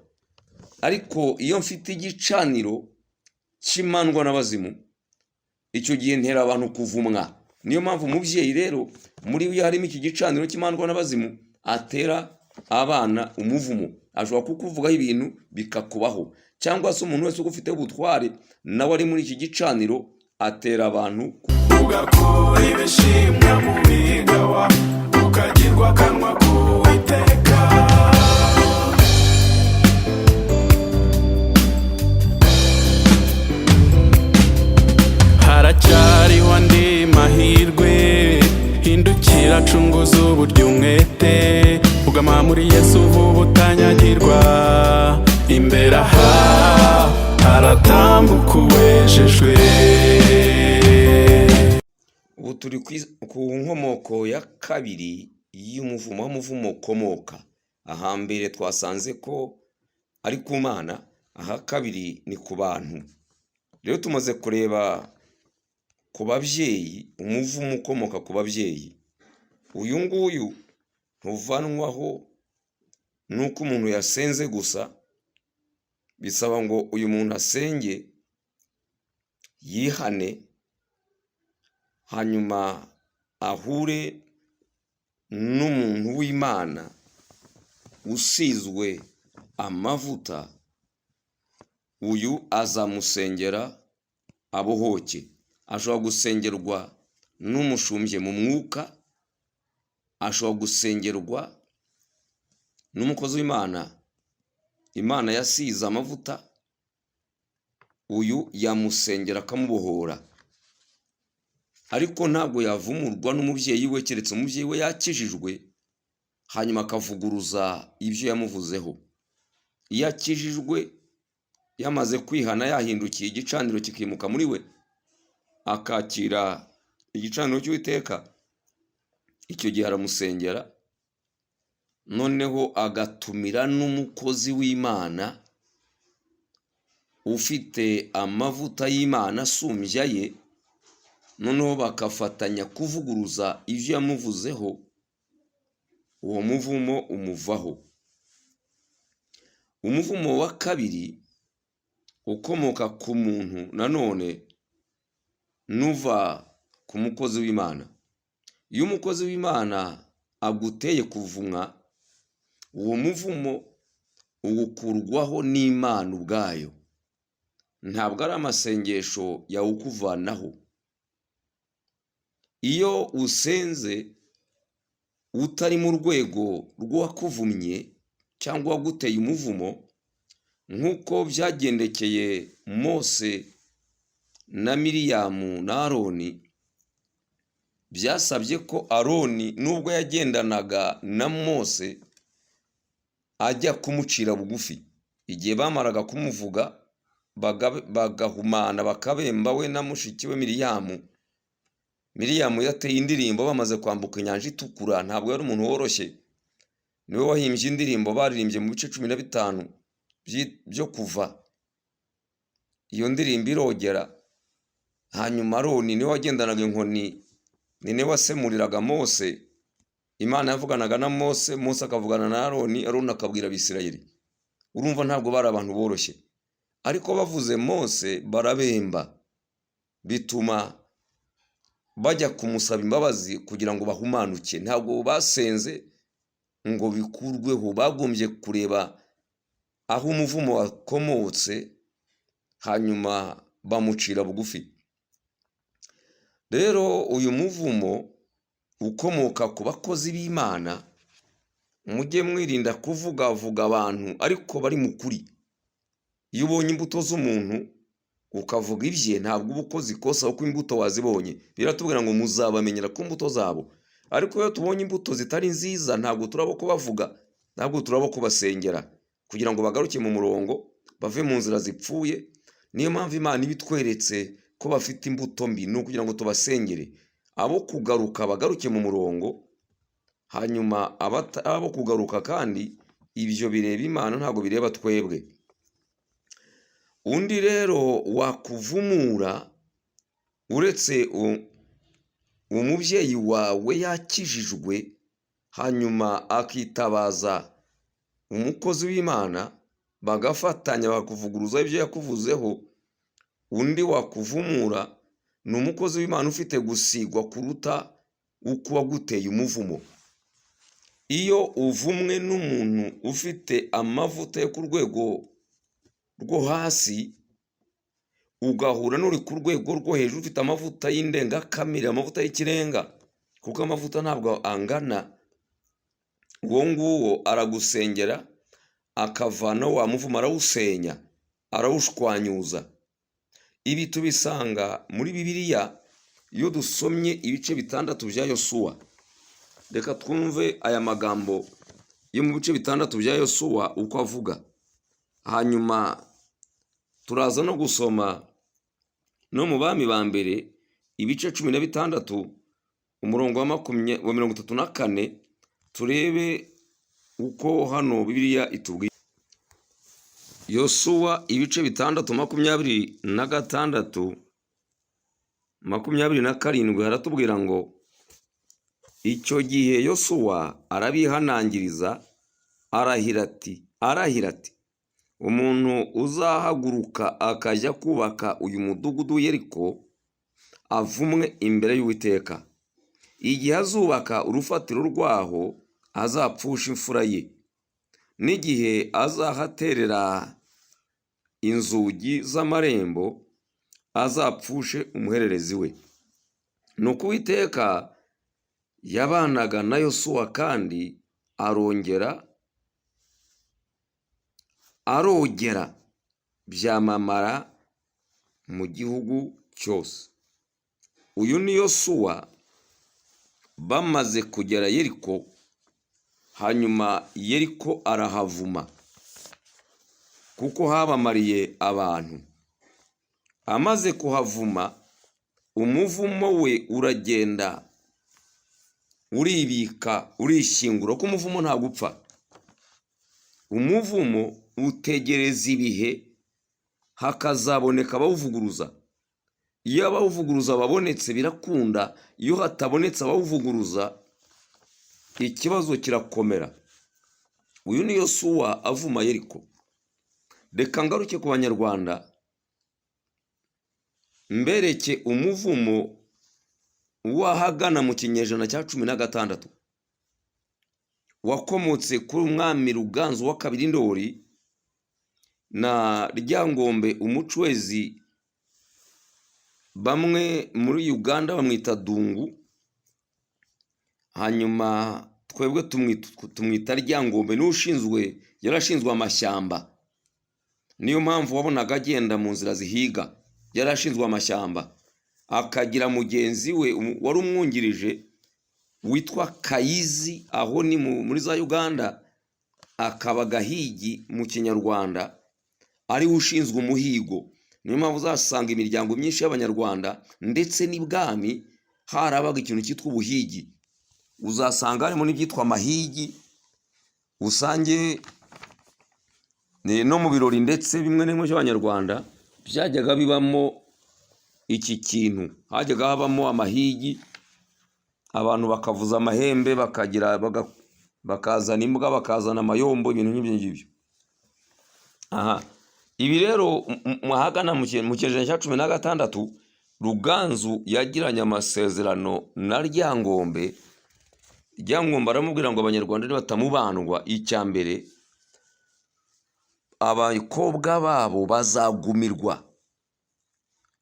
Ariko iyo mfite igicaniro kimandwa n'abazimu, icyo gihe ntera abantu kuvumwa. Niyo mpamvu umubyeyi rero muri we harimo iki gicaniro kimandwa n'abazimu, atera abana umuvumo. Ashobora kukuvugaho ibintu bikakubaho, cyangwa se umuntu wese ugufite ubutware nawe ari muri iki gicaniro atera abantu ugakora ibishimwa mu bigawa, ukagirwa akanwa k'Uwiteka. Haracyariho andi mahirwe, hindukira acunguza uburyo umwete, ugama muri Yesu vuba utanyagirwa. Imbere aha haratambuka uwejejwe. Ubu turi ku nkomoko ya kabiri y'umuvumo, umuvumo ukomoka. Ahambere twasanze ko ari ku Mana, aha kabiri ni ku bantu. Rero tumaze kureba ku babyeyi, umuvumo ukomoka ku babyeyi. Uyu nguyu ntuvanwaho nuko umuntu yasenze gusa, bisaba ngo uyu muntu asenge, yihane, hanyuma ahure n'umuntu w'Imana usizwe amavuta. Uyu azamusengera abohoke. Ashobora gusengerwa n'umushumbye mu mwuka, ashobora gusengerwa n'umukozi w'Imana, Imana yasize amavuta. Uyu yamusengera akamubohora, ariko ntabwo yavumurwa n'umubyeyi we, keretse umubyeyi we yakijijwe, hanyuma akavuguruza ibyo yamuvuzeho. Iyo akijijwe, yamaze kwihana, yahindukiye, igicaniro kikimuka muri we, akakira igicaniro cy'Uwiteka, icyo gihe aramusengera, noneho agatumira n'umukozi w'Imana ufite amavuta y'Imana asumbya ye, noneho bakafatanya kuvuguruza ibyo yamuvuzeho, uwo muvumo umuvaho. Umuvumo wa kabiri ukomoka ku muntu nanone nuva ku mukozi w'Imana. Iyo umukozi w'Imana aguteye kuvumwa, uwo muvumo ugukurwaho n'Imana ubwayo, ntabwo ari amasengesho yawukuvanaho. Iyo usenze utari mu rwego rw'uwakuvumye, cyangwa waguteye umuvumo, nk'uko byagendekeye Mose na Miriyamu na Aroni. Byasabye ko Aroni nubwo yagendanaga na Mose ajya kumucira bugufi. Igihe bamaraga kumuvuga bagahumana bakabemba we na mushiki we Miriyamu. Miriyamu yateye indirimbo bamaze kwambuka inyanja itukura. Ntabwo yari umuntu woroshye, niwe wahimbye indirimbo baririmbye mu bice 15 byo kuva. Iyo ndirimbo irogera. Hanyuma Aroni niwe wagendanaga inkoni, ni niwe wasemuriraga Mose. Imana yavuganaga na Mose, Mose akavugana na Aroni, Aroni akabwira Abisirayeli. Urumva ntabwo bari abantu boroshye, ariko bavuze Mose barabemba, bituma bajya kumusaba imbabazi kugira ngo bahumanuke. Ntabwo basenze ngo bikurweho, bagombye kureba aho umuvumo wakomotse hanyuma bamucira bugufi. Rero uyu muvumo ukomoka ku bakozi b'Imana, mujye mwirinda kuvuga abantu ariko bari mu kuri. Iyo ubonye imbuto z'umuntu ukavuga ibye, ntabwo uba ukoze ikosa kuko imbuto wazibonye. Biratubwira ngo muzabamenyera ku mbuto zabo. Ariko iyo tubonye imbuto zitari nziza, ntabwo turabo kubavuga, ntabwo turabo kubasengera kugira ngo bagaruke mu murongo, bave mu nzira zipfuye. Niyo mpamvu Imana ibitweretse ko bafite imbuto mbi, no kugira ngo tubasengere. Abo kugaruka bagaruke mu murongo, hanyuma abo kugaruka kandi ibyo bireba Imana, ntabwo bireba twebwe. Undi rero wakuvumura uretse umubyeyi wawe yakijijwe hanyuma akitabaza umukozi w'Imana, bagafatanya bakuvuguruza ibyo yakuvuzeho. Undi wakuvumura ni umukozi w'Imana ufite gusigwa kuruta uko waguteye umuvumo. Iyo uvumwe n'umuntu ufite amavuta yo ku rwego rwo hasi, ugahura n'uri ku rwego rwo hejuru ufite amavuta y'indengakamere, amavuta y'ikirenga, kuko amavuta ntabwo angana, uwo nguwo aragusengera akavana wa muvumo, arawusenya, arawushwanyuza. Ibi tubisanga muri Bibiliya iyo dusomye ibice 6 bya Yosuwa. Reka twumve aya magambo yo mu bice 6 bya Yosuwa uko avuga. Hanyuma turaza no gusoma no mu Bami ba mbere ibice 16 umurongo wa 34, turebe uko hano Bibiliya itubwira. Yosuwa ibice 6:26 27 haratubwira ngo icyo gihe Yosuwa arabihanangiriza arahira ati umuntu uzahaguruka akajya kubaka uyu mudugudu Yeriko avumwe imbere y'Uwiteka. Igihe azubaka urufatiro rwaho azapfusha imfura ye, n'igihe azahaterera inzugi z'amarembo azapfushe umuhererezi we. Nuko Uwiteka yabanaga na Yosuwa kandi arogera byamamara mu gihugu cyose. Uyu ni Yosuwa bamaze kugera Yeriko, hanyuma Yeriko arahavuma kuko habamariye abantu. Amaze kuhavuma, umuvumo we uragenda uribika, urishingura, ko umuvumo ntabwo upfa. Umuvumo utegereza ibihe hakazaboneka abawuvuguruza. Iyo abawuvuguruza babonetse birakunda, iyo hatabonetse abawuvuguruza ikibazo kirakomera. Uyu ni Yosuwa avuma Yeriko. Reka ngaruke ku Banyarwanda mbereke umuvumo wahagana mu kinyejana cya 16 wakomotse kuri umwami Ruganzu wa kabiri Ndoli na Ryangombe Umucwezi, bamwe muri Uganda bamwita Dungu, hanyuma twebwe tumwita Ryangombe, n'ushinzwe yarashinzwe amashyamba. Niyo mpamvu wabonaga agenda mu nzira zihiga, yarashinzwe amashyamba. Akagira mugenzi we wari umwungirije witwa Kayizi, aho ni muri za Uganda, akaba Gahigi mu Kinyarwanda, ari ushinzwe umuhigo. Niyo mpamvu uzasanga imiryango myinshi y'Abanyarwanda ndetse n'ibwami harabaga ikintu cyitwa ubuhigi. Uzasanga harimo n'ibyitwa amahigi, usange no mu birori ndetse bimwe na bimwe by'Abanyarwanda byajyaga bibamo iki kintu. Hajyaga habamo amahigi, abantu bakavuza amahembe, bakazana imbwa, bakazana amayombo, ibintu nk'ibyo ngibyo. Ibi rero ahagana mu kinyejana cya 16 Ruganzu yagiranye amasezerano na Ryangombe. Ryangombe aramubwira ngo Abanyarwanda nibatamubandwa, icya mbere abakobwa babo bazagumirwa.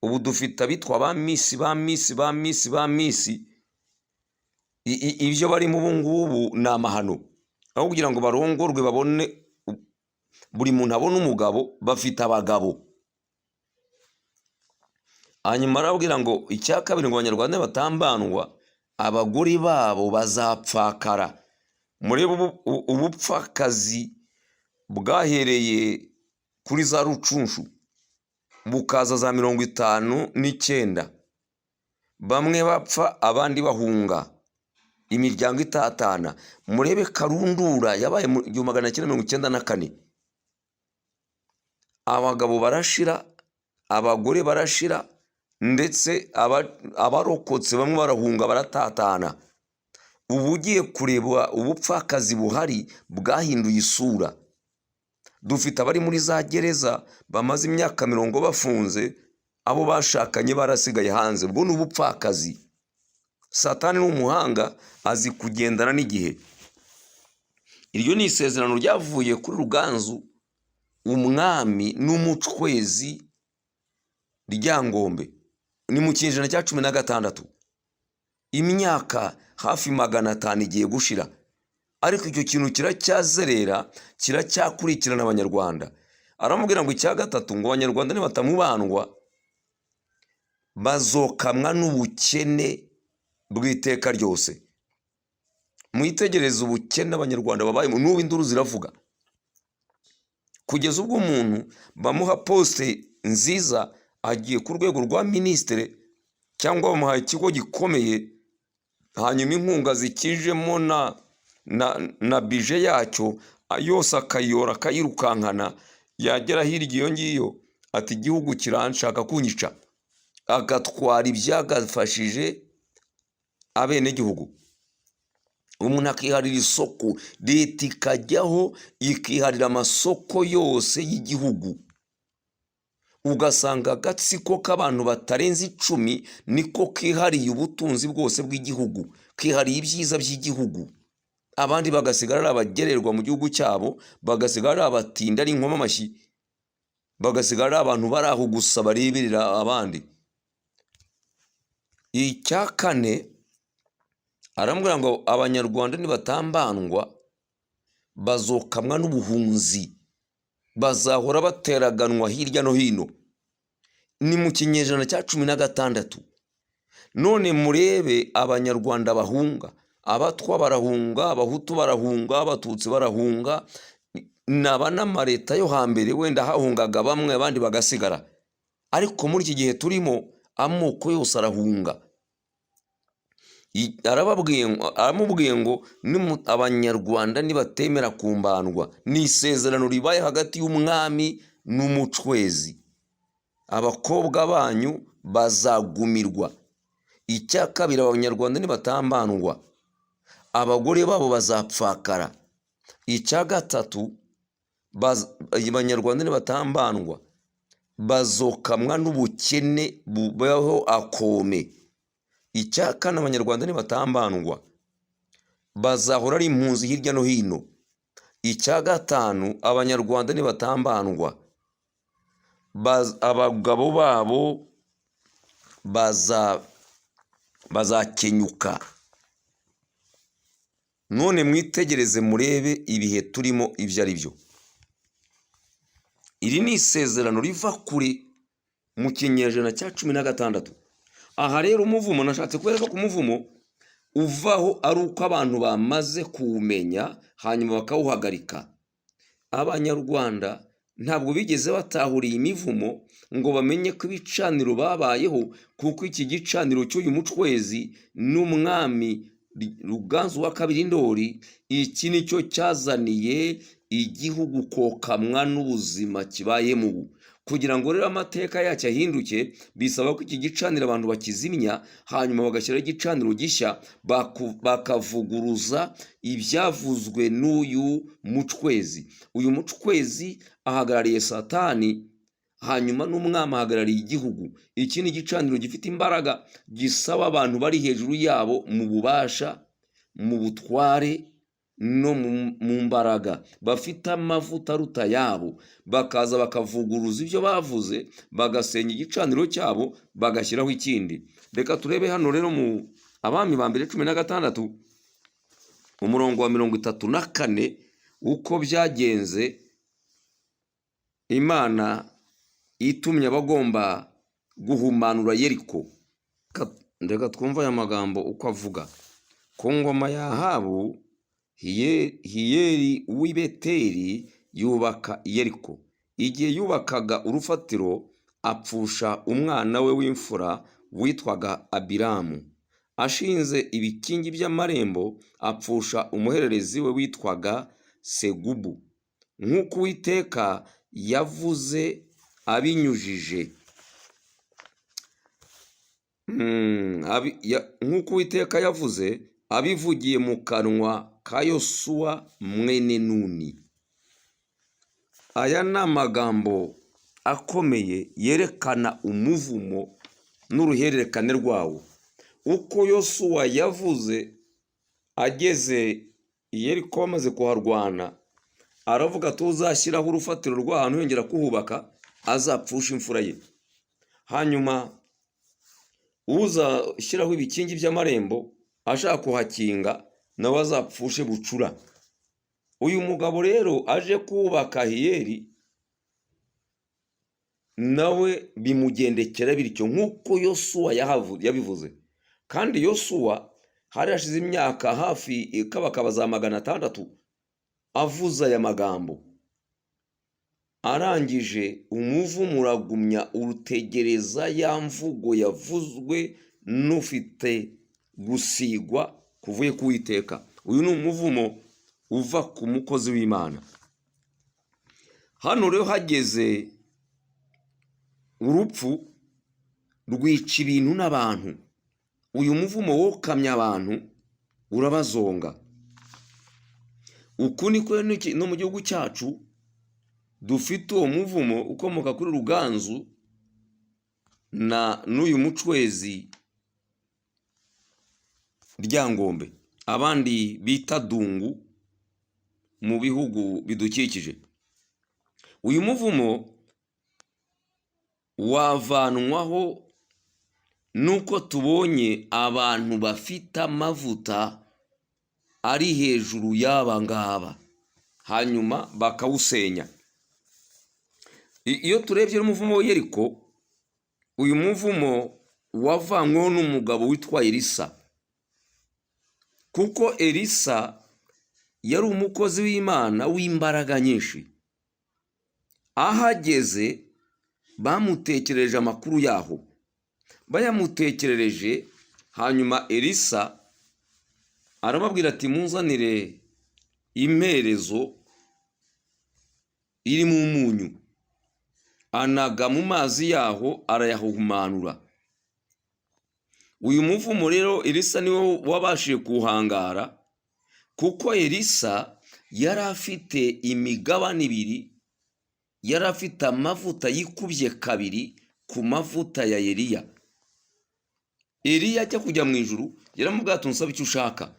Ubu dufite abitwa ba misi. Ibyo barimo ubu ngubu ni amahano. Aho kugira ngo barongorwe babone, buri muntu abone umugabo, bafite abagabo. Hanyuma arabwira ngo icya kabiri, ngo Abanyarwanda batambandwa, abagore babo bazapfakara. Murebe ubupfakazi bwahereye kuri za Rucunshu bukaza za 59, bamwe bapfa abandi bahunga, imiryango itatana. Murebe Karundura yabaye mu 1994, abagabo barashira, abagore barashira, ndetse abarokotse bamwe barahunga, baratatana. Ubu ugiye kureba ubupfakazi buhari bwahinduye isura. Dufite abari muri za gereza bamaze imyaka 40 bafunze, abo bashakanye barasigaye hanze. Ubwo ni ubupfakazi. Satani ni umuhanga, azi kugendana n'igihe. Iryo ni isezerano ryavuye kuri Ruganzu, umwami n'umucwezi Ryangombe. Ni mu kinyejana cya 16. Imyaka hafi 500 igiye gushira, ariko icyo kintu kiracyazerera, kiracyakurikirana Abanyarwanda. Aramubwira ngo icya gatatu, ngo Abanyarwanda nibatamubandwa bazokamwa n'ubukene bw'iteka ryose. Mwitegereze ubukene Abanyarwanda babayemo, n'ubu induru ziravuga. Kugeza ubwo umuntu bamuha poste nziza, agiye ku rwego rwa ministre cyangwa bamuhaye ikigo gikomeye, hanyuma inkunga zikijemo na bije yacyo yose akayora, akayirukankana, yagera hirya iyo ngiyo ati igihugu kiranshaka kunyica, agatwara ibyagafashije abenegihugu. Umuntu akiharira isoko, leta ikajyaho ikiharira amasoko yose y'igihugu. Ugasanga agatsiko k'abantu batarenze 10 niko kihariye ubutunzi bwose bw'igihugu, kihariye ibyiza by'igihugu. Abandi bagasigara ari abagererwa mu gihugu cyabo, bagasigara ari abatinda ari inkoma amashyi, bagasigara ari abantu bari aho gusa bareberera abandi. Icya kane, aramubwira ngo Abanyarwanda nibatambandwa bazokamwa n'ubuhunzi, bazahora bateraganwa hirya no hino. Ni mu kinyejana cya 16. None murebe Abanyarwanda bahunga, Abatwa barahunga, Abahutu barahunga, Abatutsi barahunga, n'amareta yo hambere wenda hahungaga bamwe abandi bagasigara. Ariko muri iki gihe turimo amoko yose arahunga. Aramubwiye ngo Abanyarwanda nibatemera kumbandwa, ni isezerano ribaye hagati y'umwami n'umucwezi. Abakobwa banyu bazagumirwa. Icya kabiri, Abanyarwanda nibatambandwa, abagore babo bazapfakara. Icya gatatu, Abanyarwanda nibatambandwa bazokamwa n'ubukene bubaho akome. Icya kane, Abanyarwanda nibatambandwa bazahora ari impunzi hirya no hino. Icya gatanu, Abanyarwanda nibatambandwa abagabo babo bazakenyuka. None mwitegereze murebe ibihe turimo ibyo ari byo. iri ni isezerano riva kure mu kinyejana cya 16. Aha rero umuvumo nashatse kwereka ko umuvumo uvaho ari uko abantu bamaze kuwumenya hanyuma bakawuhagarika. Abanyarwanda ntabwo bigeze batahuriye imivumo ngo bamenye ko ibicaniro babayeho, kuko iki gicaniro cy'uyu mucwezi n'umwami Ruganzu wa kabiri Ndoli, iki nicyo cyazaniye igihugu kokamwa n'ubuzima kibayemo ubu. Kugira ngo rero amateka yacyo ahinduke, bisaba ko iki gicaniro abantu bakizimya, hanyuma bagashyiraho igicaniro gishya, bakavuguruza ibyavuzwe n'uyu mucwezi. Uyu mucwezi ahagarariye Satani, hanyuma n'umwami ahagarariye igihugu. Iki ni igicaniro gifite imbaraga, gisaba abantu bari hejuru yabo mu bubasha, mu butware no mu mbaraga, bafite amavuta aruta yabo, bakaza bakavuguruza ibyo bavuze, bagasenya igicaniro cyabo, bagashyiraho ikindi. Reka turebe hano rero mu Abami ba mbere 16 umurongo wa 34 uko byagenze Imana itumye abagomba guhumanura Yeriko. Ndeka twumva aya magambo uko avuga. Ku ngoma ya Ahabu, Hiyeli w'i Beteli yubaka Yeriko. Igihe yubakaga urufatiro, apfusha umwana we w'imfura witwaga Abiramu. Ashinze ibikingi by'amarembo, apfusha umuhererezi we witwaga Segubu, nk'uko Uwiteka yavuze abinyujije nk'uko Uwiteka yavuze abivugiye mu kanwa ka Yosuwa mwene Nuni. Aya ni amagambo akomeye yerekana umuvumo n'uruhererekane rwawo. Uko Yosuwa yavuze ageze i Yeriko bamaze kuharwana, aravuga tuzashyiraho urufatiro rw'ahantu yongera kuhubaka, azapfusha imfura ye. Hanyuma uzashyiraho ibikingi by'amarembo ashaka kuhakinga, nawe azapfushe bucura. Uyu mugabo rero aje kubaka Hiyeli, nawe bimugendekera bityo nk'uko Yosuwa yabivuze. Kandi Yosuwa hari hashize imyaka hafi ikabakaba za 600 avuza aya magambo. Arangije umuvumo uragumya urutegereza ya mvugo yavuzwe n'ufite gusigwa kuvuye ku Uwiteka. Uyu ni umuvumo uva ku mukozi w'Imana. Hano rero hageze urupfu rwica ibintu n'abantu. Uyu muvumo wokamya abantu urabazonga. Uku niko no mu gihugu cyacu dufite uwo muvumo ukomoka kuri Ruganzu n'uyu mucwezi Ryangombe, abandi bita Dungu mu bihugu bidukikije. Uyu muvumo wavanwaho nuko tubonye abantu bafite amavuta ari hejuru y'aba ngaba, hanyuma bakawusenya. Iyo turebye umuvumo wa Yeriko, uyu muvumo wavanyweho n'umugabo witwa Elisa, kuko Elisa yari umukozi w'Imana w'imbaraga nyinshi. Ahageze bamutekereje amakuru yaho, bayamutekerereje, hanyuma Elisa arababwira ati munzanire imperezo iri mu munyu. Anaga mu mazi yaho arayahumanura. Uyu muvumo rero Elisa niwe wabashije kuhangara, kuko Elisa yari afite imigabane 2, yari afite amavuta yikubye 2 ku mavuta ya Eliya. Eliya ajya kujya mu ijuru yaramubwira ati nsaba icyo ushaka.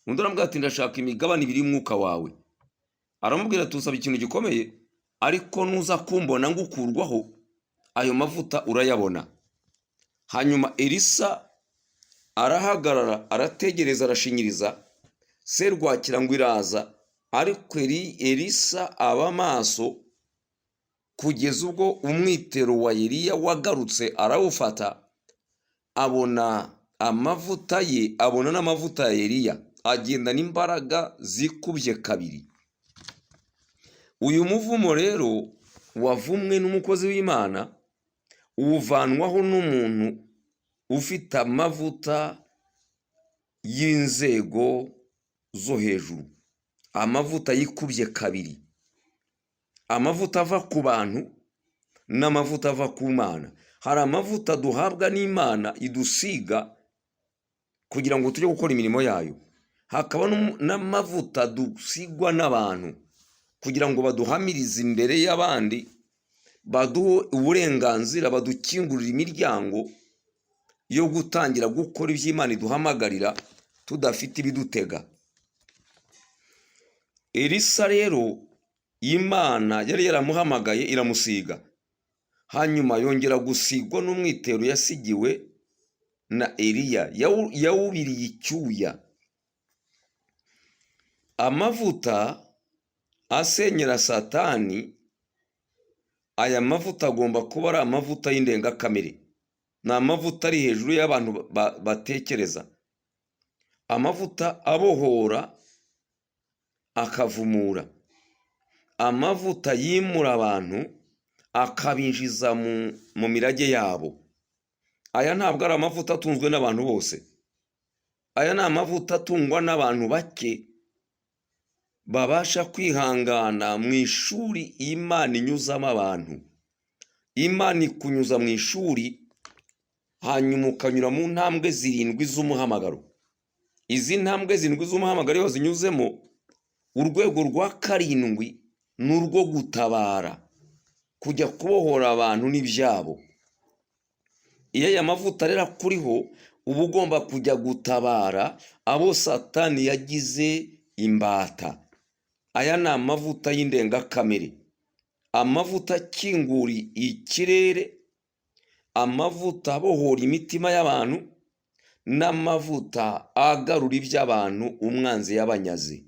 Undi aramubwira ati ndashaka imigabane 2 y'umwuka wawe. Aramubwira ati nsaba ikintu gikomeye, ariko nuza kumbona ngukurwaho ayo mavuta urayabona. Hanyuma Elisa arahagarara, arategereza, arashinyiriza. Serwakira ngo iraza, ariko Elisa aba maso kugeza ubwo umwitero wa Eliya wagarutse arawufata, abona amavuta ye, abona n'amavuta ya Eliya, agenda n'imbaraga zikubye kabiri. Uyu muvumo rero wavumwe n'umukozi w'Imana uvanwaho n'umuntu ufite amavuta y'inzego zo hejuru, amavuta yikubye kabiri, amavuta ava ku bantu n'amavuta ava ku Mana. Hari amavuta duhabwa n'Imana idusiga kugira ngo tujye gukora imirimo yayo, hakaba n'amavuta dusigwa n'abantu kugira ngo baduhamirize imbere y'abandi, baduhe uburenganzira, badukingurire imiryango yo gutangira gukora iby'Imana iduhamagarira tudafite ibidutega. Elisa rero Imana yari yaramuhamagaye iramusiga, hanyuma yongera gusigwa n'umwitero yasigiwe na Eliya, yawubiriye icyuya. Amavuta asenyera Satani, aya mavuta agomba kuba ari amavuta y'indengakamere, ni amavuta ari hejuru y'abantu batekereza, amavuta abohora akavumura, amavuta yimura abantu akabinjiza mu mirage yabo. Aya ntabwo ari amavuta atunzwe n'abantu bose, aya ni amavuta atungwa n'abantu bake babasha kwihangana mu ishuri Imana inyuzamo abantu. Imana ikunyuza mu ishuri, hanyuma ukanyura mu ntambwe 7 z'umuhamagaro. Izi ntambwe 7 z'umuhamagaro iyo zinyuzemo, urwego rwa 7 ni urwo gutabara, kujya kubohora abantu n'ibyabo. Iyo aya mavuta rero akuriho, uba ugomba kujya gutabara abo Satani yagize imbata. Aya ni amavuta y'indengakamere, amavuta akingura ikirere, amavuta abohora imitima y'abantu, n'amavuta agarura iby'abantu umwanzi yabanyaze.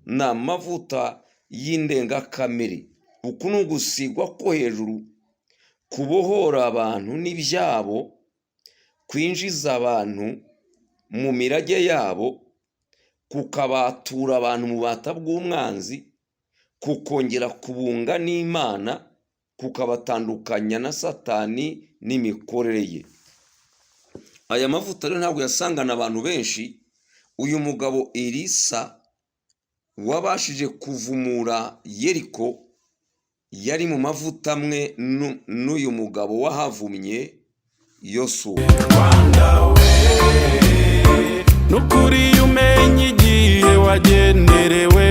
Ni amavuta y'indengakamere. Uku ni ugusigwa ko hejuru kubohora abantu n'ibyabo, kwinjiza abantu mu mirage yabo, kukabatura abantu mu bata bw'umwanzi, kukongera kubunga n'Imana, kukabatandukanya na Satani n'imikorere ye. Aya mavuta rero ntabwo yasangana abantu benshi. Uyu mugabo Elisa wabashije kuvumura Yeriko yari mu mavuta amwe n'uyu mugabo wahavumye Yosuwa. Nukuri umenye igihe wagenerewe,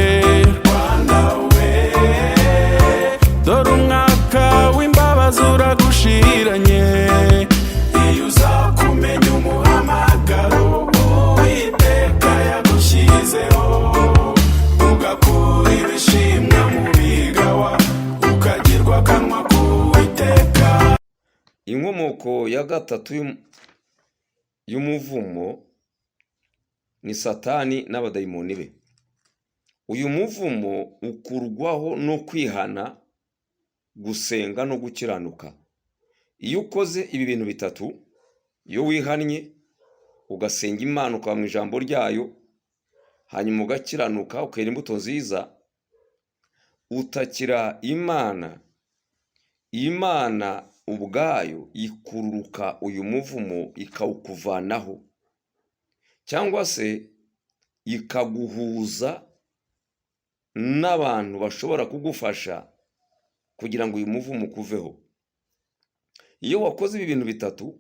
dore umwaka w'imbabazi uragushiranye. Iyo uzakumenya umuhamagaro Uwiteka yagushyizeho, ugakura ibishimwa mu bigawa, ukagirwa akanwa k'Uwiteka. Inkomoko ya gatatu y'umuvumo ni Satani n'abadayimoni be. Uyu muvumo ukurwaho no kwihana, gusenga no gukiranuka. Iyo ukoze ibi bintu bitatu, iyo wihannye ugasenga Imana, ukaba mu ijambo ryayo, hanyuma ugakiranuka, ukera imbuto nziza, utakira Imana, Imana ubwayo ikururuka uyu muvumo ikawukuvanaho, cyangwa se ikaguhuza n'abantu bashobora kugufasha kugira ngo uyu muvumo ukuveho. Iyo wakoze ibi bintu bitatu,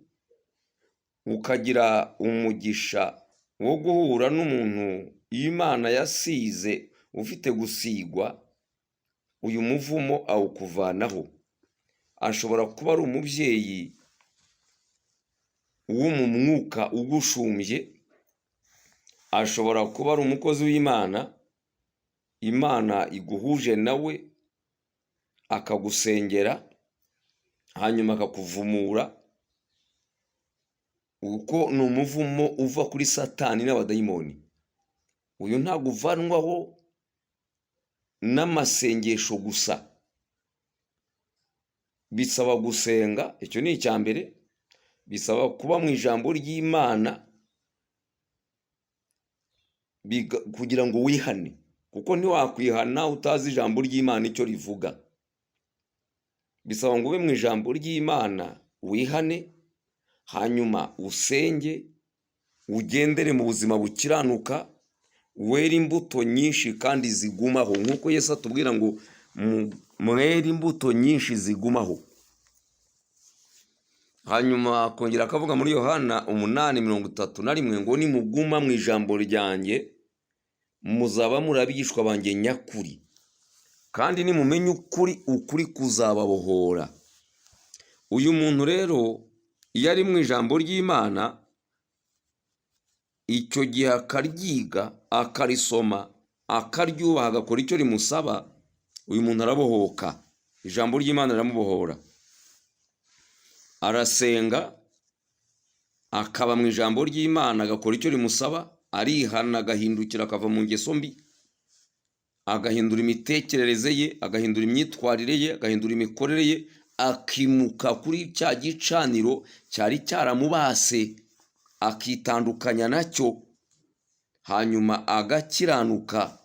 ukagira umugisha wo guhura n'umuntu Imana yasize ufite gusigwa, uyu muvumo awukuvanaho. Ashobora kuba ari umubyeyi wo mu mwuka ugushumbye, ashobora kuba ari umukozi w'Imana, Imana iguhuje nawe akagusengera, hanyuma akakuvumura. Uko ni umuvumo uva kuri Satani n'abadayimoni. Uyu ntabwo uvanwaho n'amasengesho gusa, bisaba gusenga, icyo ni icya mbere. Bisaba kuba mu ijambo ry'Imana kugira ngo wihane, kuko ntiwakwihana utazi ijambo ry'Imana icyo rivuga. Bisaba ngo ube mu ijambo ry'Imana wihane, hanyuma usenge, ugendere mu buzima bukiranuka, wera imbuto nyinshi kandi zigumaho, nk'uko Yesu atubwira ngo mwere imbuto nyinshi zigumaho. Hanyuma akongera akavuga muri Yohana 8:31 ngo nimuguma mu ijambo ryanjye muzaba muri abigishwa banjye nyakuri, kandi nimumenye ukuri, ukuri kuzababohora. Uyu muntu rero iyo ari mu ijambo ry'Imana, icyo gihe akaryiga, akarisoma, akaryubaha, agakora icyo rimusaba, uyu muntu arabohoka. Ijambo ry'Imana riramubohora. Arasenga, akaba mu ijambo ry'Imana, agakora icyo rimusaba, arihana, agahindukira, akava mu ngeso mbi, agahindura imitekerereze ye, agahindura imyitwarire ye, agahindura imikorere ye, akimuka kuri cya gicaniro cyari cyaramubase, akitandukanya nacyo, hanyuma agakiranuka,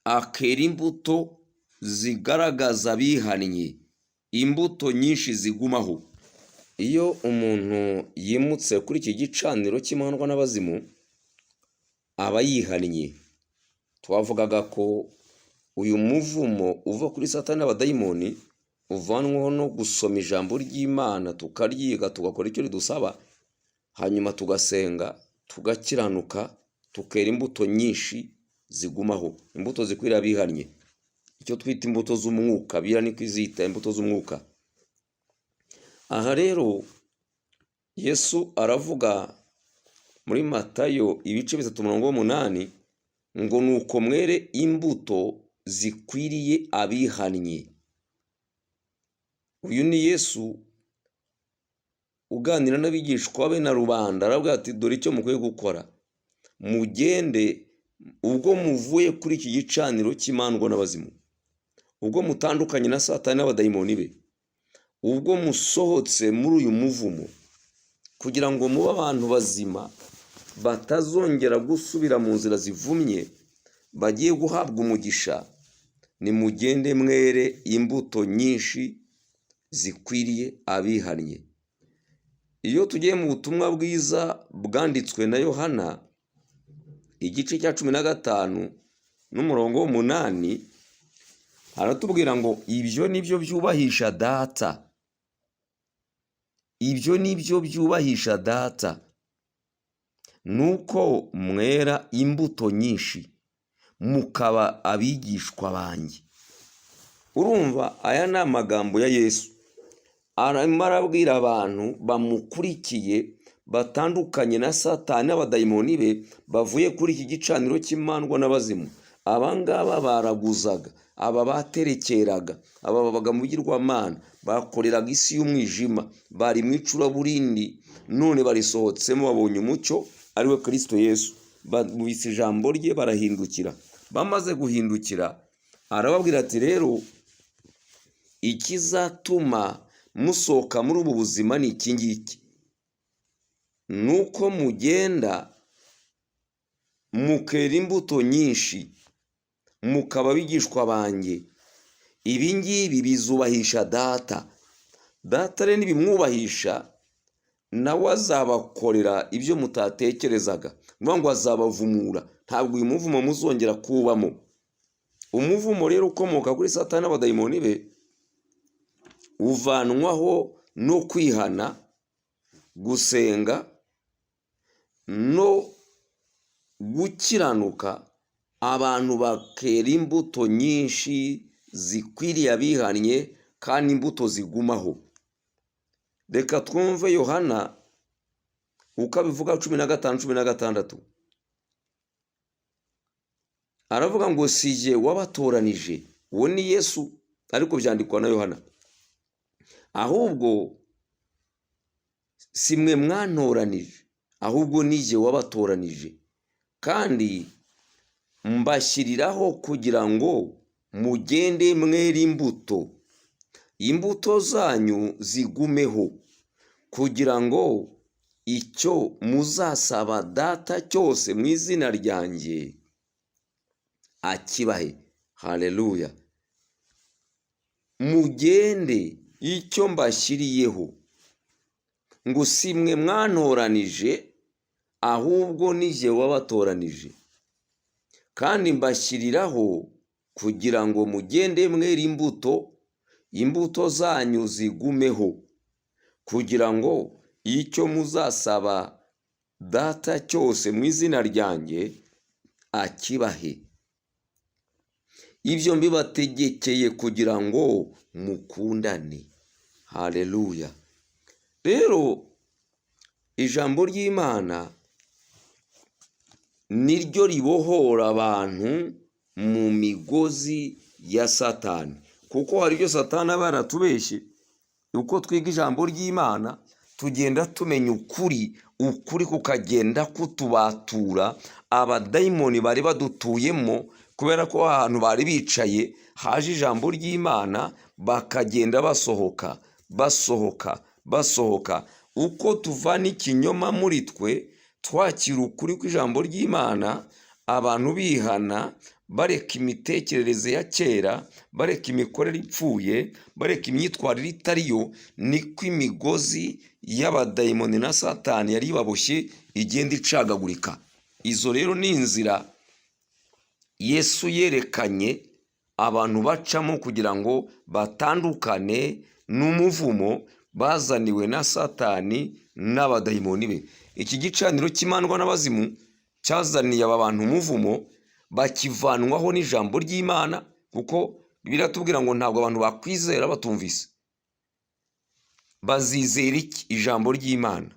akera imbuto zigaragaza bihannye, imbuto nyinshi zigumaho. Iyo umuntu yimutse kuri iki gicaniro cy'imandwa n'abazimu, aba yihannye. Twavugaga ko uyu muvumo uva kuri Satani n'abadayimoni uvanwaho no gusoma ijambo ry'Imana, tukaryiga, tugakora icyo ridusaba, hanyuma tugasenga, tugakiranuka, tukera imbuto nyinshi zigumaho, imbuto zikwira bihannye, icyo twita imbuto z'umwuka. Bira niko izita imbuto z'umwuka. Aha rero Yesu aravuga muri Matayo 3:8 ngo nuko mwere imbuto zikwiriye abihannye. Uyu ni Yesu uganira n'abigishwa be na rubanda, aravuga ati dore icyo mukwiye gukora, mugende ubwo muvuye kuri iki gicaniro cy'imandwa n'abazimu, ubwo mutandukanye na Satani n'abadayimoni be, ubwo musohotse muri uyu muvumo, kugira ngo mube abantu bazima, batazongera gusubira mu nzira zivumye, bagiye guhabwa umugisha, nimugende mwere imbuto nyinshi zikwiriye abihannye. Iyo tugiye mu butumwa bwiza bwanditswe na Yohana igice cya 15:8 aratubwira ngo ibyo nibyo byubahisha Data, ibyo nibyo byubahisha Data, nuko mwera imbuto nyinshi mukaba abigishwa banjye. Urumva, aya ni amagambo ya Yesu arimo arabwira abantu bamukurikiye, batandukanye na Satani n'abadayimoni be, bavuye kuri iki gicaniro cy'imandwa n'abazimu. Abangaba baraguzaga, aba baterekeraga, aba babaga mu bigirwamana, bakoreraga isi y'umwijima, bari mu icuraburindi, none barisohotsemo, babonye umucyo ari we Kristo Yesu, bumvise ijambo rye, barahindukira. Bamaze guhindukira, arababwira ati rero ikizatuma musohoka muri ubu buzima ni iki ngiki, nuko mugenda mukera imbuto nyinshi mukaba abigishwa banjye. Ibi ngibi bizubahisha Data. Data rero nibimwubahisha, nawe azabakorera ibyo mutatekerezaga, niyo ngo azabavumura. Ntabwo uyu muvumo muzongera kubamo. Umuvumo rero ukomoka kuri Satani n'abadayimoni be uvanwaho no kwihana, gusenga no gukiranuka, abantu bakera imbuto nyinshi zikwiriye abihannye kandi imbuto zigumaho. Reka twumve Yohana uko abivuga 15:16. Aravuga ngo si jye wabatoranije, uwo ni Yesu, ariko byandikwa na Yohana, ahubwo si mwe mwantoranije, ahubwo ni jye wabatoranije, kandi mbashyiriraho kugira ngo mugende mwere imbuto, imbuto zanyu zigumeho, kugira ngo icyo muzasaba Data cyose mu izina ryanjye akibahe. Haleluya. Mugende icyo mbashyiriyeho, ngo si mwe mwantoranije, ahubwo ni jye wabatoranije, kandi mbashyiriraho kugira ngo mugende mwera imbuto, imbuto zanyu zigumeho, kugira ngo icyo muzasaba Data cyose mu izina ryanjye akibahe. Ibyo mbibategekeye kugira ngo mukundane. Haleluya. Rero ijambo ry'Imana niryo ribohora abantu mu migozi ya Satani, kuko hari ibyo Satani aba yaratubeshye. Uko twiga ijambo ry'Imana tugenda tumenya ukuri kukagenda kutubatura abadayimoni bari badutuyemo, kubera ko ahantu bari bicaye haje ijambo ry'Imana, bakagenda basohoka. Uko tuvana ikinyoma muri twe twakira ukuri kw'ijambo ry'Imana, abantu bihana, bareka imitekerereze ya kera, bareka imikorere ipfuye, bareka imyitwarire itariyo, niko imigozi y'abadayimoni na Satani yari baboshye igenda icagagurika. Izo rero ni inzira Yesu yerekanye abantu bacamo kugira ngo batandukane n'umuvumo bazaniwe na Satani n'abadayimoni be. Iki gicaniro cy'imandwa n'abazimu cyazaniye aba bantu umuvumo, bakivanwaho n'ijambo ry'Imana, kuko biratubwira ngo ntabwo abantu bakwizera batumvise. Bazizera iki? Ijambo ry'Imana.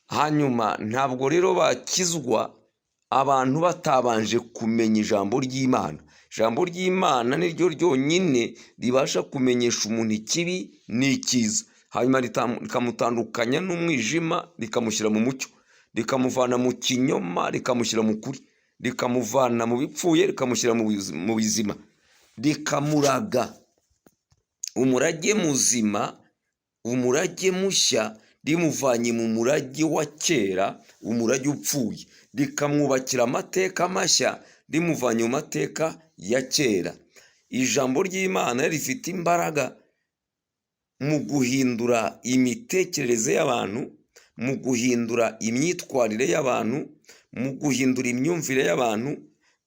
Hanyuma ntabwo rero bakizwa abantu batabanje kumenya ijambo ry'Imana. Ijambo ry'Imana niryo ryonyine ribasha kumenyesha umuntu ikibi n'ikiza, hanyuma rikamutandukanya n'umwijima, rikamushyira mu mucyo, rikamuvana mu kinyoma, rikamushyira mu kuri, rikamuvana mu bipfuye, rikamushyira mu bizima, rikamuraga umurage muzima, umurage mushya, rimuvanye mu murage wa kera, umurage upfuye, rikamwubakira amateka mashya, rimuvanye mu mateka ya kera. Ijambo ry'Imana rifite imbaraga mu guhindura imitekerereze y'abantu, mu guhindura imyitwarire y'abantu, mu guhindura imyumvire y'abantu,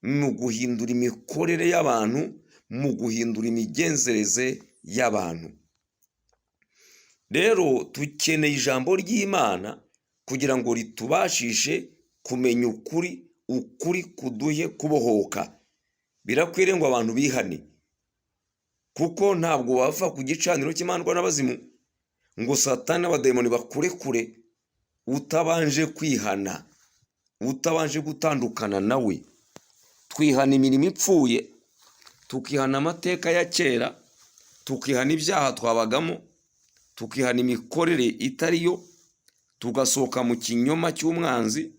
mu guhindura imikorere y'abantu, mu guhindura imigenzereze y'abantu. Rero dukeneye ijambo ry'Imana kugira ngo ritubashishe kumenya ukuri kuduhe kubohoka. Birakwiriye ngo abantu bihane, kuko ntabwo wava ku gicaniro cy'imandwa n'abazimu ngo Satani n'abadayimoni bakurekure utabanje kwihana, utabanje gutandukana nawe. Twihana imirimo ipfuye, tukihana amateka ya kera, tukihana ibyaha twabagamo, tukihana imikorere itariyo, tugasohoka mu kinyoma cy'umwanzi,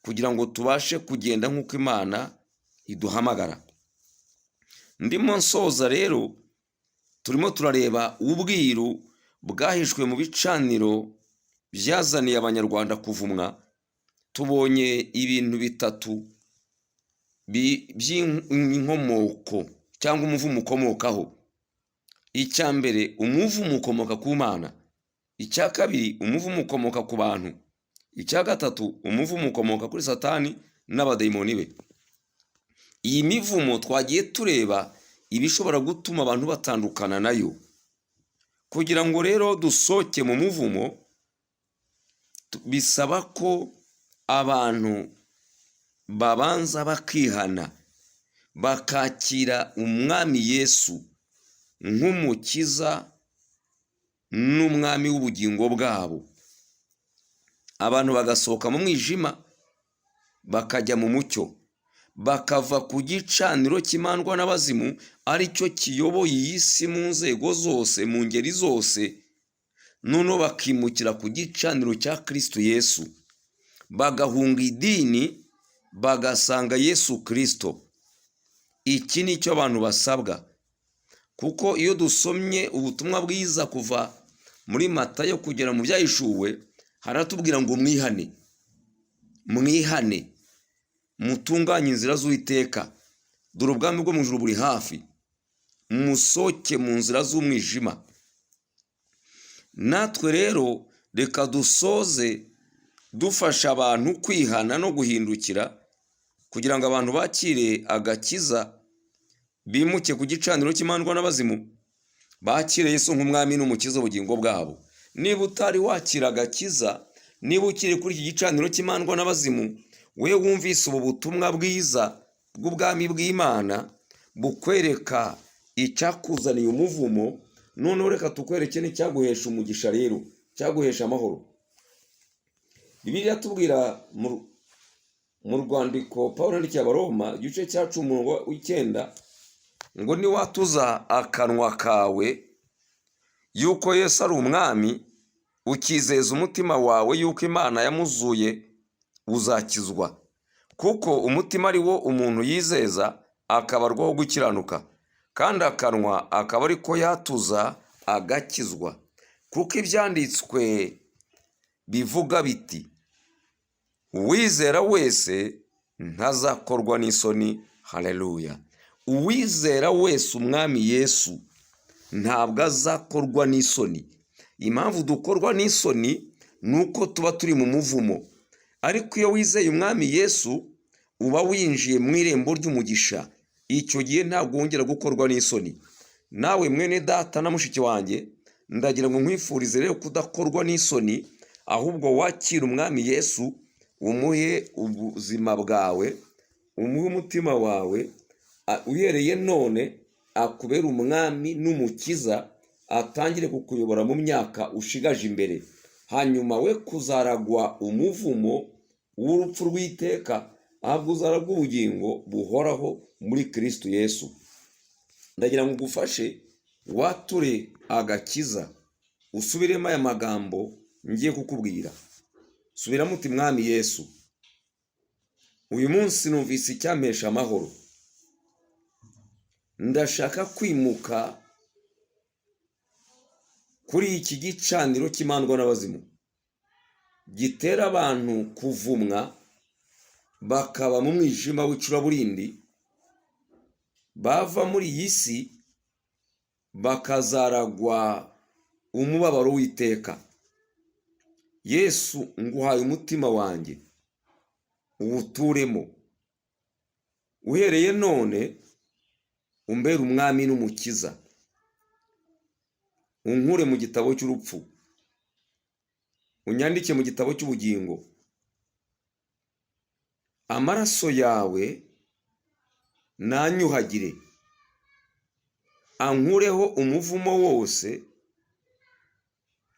kugira ngo tubashe kugenda nk'uko Imana iduhamagara. Ndimo nsoza rero, turimo turareba ubwiru bwahishwe mu bicaniro byazaniye abanyarwanda kuvumwa. Tubonye ibintu bitatu by'inkomoko cyangwa umuvumo ukomokaho. Icya mbere, umuvumo ukomoka ku Mana. Icya kabiri, umuvumo ukomoka ku bantu. Icya gatatu, umuvumo ukomoka kuri Satani n'abadayimoni be. Iyi mivumo twagiye tureba ibishobora gutuma abantu batandukana nayo. Kugira ngo rero dusohoke mu muvumo, bisaba ko abantu babanza bakihana, bakakira umwami Yesu nk'umukiza n'umwami w'ubugingo bwabo. Abantu bagasohoka mu mwijima bakajya mu mucyo, bakava ku gicaniro cy'imandwa n'abazimu aricyo kiyoboye iyi si mu nzego zose, mu ngeri zose, noneho bakimukira ku gicaniro cya Kristo Yesu, bagahunga idini bagasanga Yesu Kristo. Iki ni cyo abantu basabwa. kuko iyo dusomye ubutumwa bwiza kuva muri Matayo kugera mu Byahishuwe, haratubwira ngo mwihane mutunganye inzira z'Uwiteka, dore ubwami bwo mu ijuru buri hafi, musohoke mu nzira z'umwijima. Natwe rero reka dusoze dufasha abantu kwihana no guhindukira, kugira ngo abantu bakire agakiza, bimuke ku gicaniro cy'imandwa n'abazimu, bakire Yesu nk'umwami n'umukiza ubugingo bwabo. Niba utari wakira agakiza, niba ukiri kuri iki gicaniro cy'imandwa n'abazimu, we wumvise ubu butumwa bwiza bw'ubwami bw'Imana bukwereka icyakuzaniye umuvumo, noneho reka tukwereke n'icyaguhesha umugisha, rero cyaguhesha amahoro. Bibiliya tubwira mu rwandiko Pawulo yandikiye Abaroma igice cya 10:9 ngo niwatuza akanwa kawe yuko Yesu ari umwami, ukizeza umutima wawe yuko Imana yamuzuye, uzakizwa. Kuko umutima ari wo umuntu yizeza akabarwaho gukiranuka, kandi akanwa akaba ariko yatuza agakizwa. Kuko ibyanditswe bivuga biti, uwizera wese ntazakorwa n'isoni. Haleluya! Uwizera wese umwami Yesu ntabwo azakorwa n'isoni. Impamvu dukorwa n'isoni nuko tuba turi mu muvumo, ariko iyo wizeye umwami Yesu uba winjiye mu irembo ry'umugisha. Icyo gihe ntabwo wongera gukorwa n'isoni. Nawe mwene data na mushiki wanjye, ndagira ngo nkwifurize rero kudakorwa n'isoni, ahubwo wakira umwami Yesu, umuhe ubuzima bwawe, umuhe umutima wawe, uhereye none akubera umwami n'umukiza, atangire kukuyobora mu myaka ushigaje imbere. Hanyuma we kuzaragwa umuvumo w'urupfu rw'iteka, ahubwo uzaragwa ubugingo buhoraho muri Kristo Yesu. Ndagira ngo ugufashe wature agakiza, usubiremo aya magambo ngiye kukubwira. Subiramo uti, mwami Yesu, uyu munsi numvise icyampesha amahoro. Ndashaka kwimuka kuri iki gicaniro cy'imandwa n'abazimu, gitera abantu kuvumwa bakaba mu mwijima w'icuraburindi, bava muri iyi si bakazaragwa umubabaro w'iteka. Yesu, nguhaye umutima wanjye, uwuturemo. Uhereye none umbere umwami n'umukiza, unkure mu gitabo cy'urupfu, unyandike mu gitabo cy'ubugingo. Amaraso yawe nanyuhagire, ankureho umuvumo wose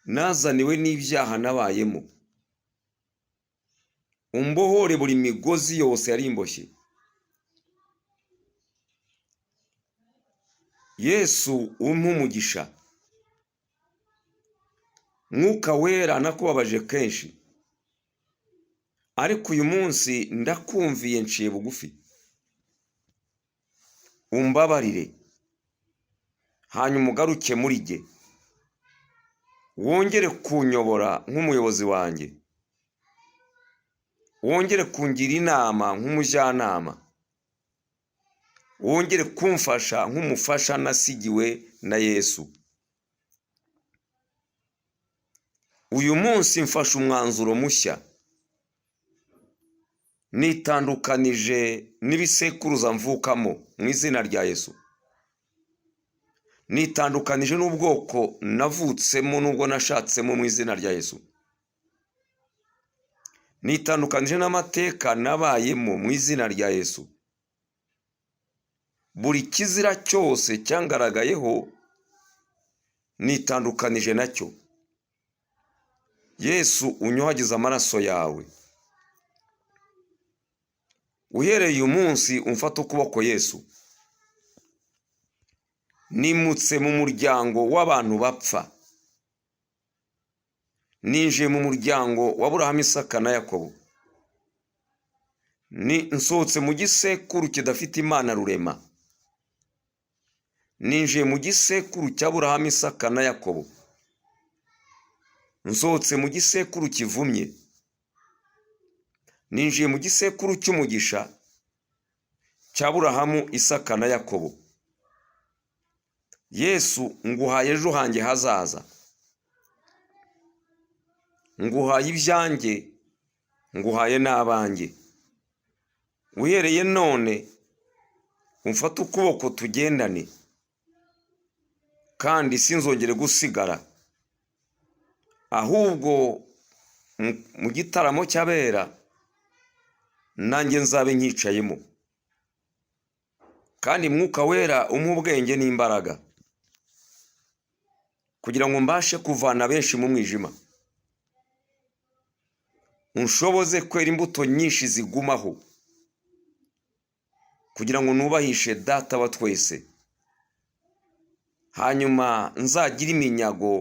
nazaniwe n'ibyaha nabayemo. Umbohore buri migozi yose yari imboshye. Yesu, umpe umugisha. Mwuka wera nakubabaje kenshi, ariko uyu munsi ndakumviye nciye bugufi. Umbabarire, hanyuma ugaruke muri jye, wongere kunyobora nk'umuyobozi wanjye, wongere kungira inama nk'umujyanama, wongere kumfasha nk'umufasha nasigiwe na Yesu. Uyu munsi mfashe umwanzuro mushya, nitandukanije n'ibisekuruza mvukamo mu izina rya Yesu. Nitandukanije n'ubwoko navutsemo n'ubwo nashatsemo mu izina rya Yesu. Nitandukanije n'amateka nabayemo mu izina rya Yesu. Buri kizira cyose cyangaragayeho nitandukanije nacyo. Yesu, unyuhagize amaraso yawe. Uhereye uyu munsi umfata ukuboko Yesu. Nimutse mu muryango w'abantu bapfa. Ninjiye mu muryango wa Aburahamu, Isaka na Yakobo. Nsohotse mu gisekuru kidafite Imana rurema. ninjiye mu gisekuru cy'Aburahamu, Isaka na Yakobo, nsohotse mu gisekuru kivumye, ninjiye mu gisekuru cy'umugisha cy'Aburahamu, Isaka na Yakobo. Yesu, nguhaye ejo hanjye hazaza, nguhaye ibyanjye, nguhaye n'abanjye. Uhereye none umfate ukuboko tugendane, kandi sinzongere gusigara, ahubwo mu gitaramo cy'abera nanjye nzabe nkicayemo. Kandi Mwuka Wera umpa ubwenge n'imbaraga, kugira ngo mbashe kuvana benshi mu mwijima, unshoboze kwera imbuto nyinshi zigumaho, kugira ngo nubahishe Data wa twese. Hanyuma nzagira iminyago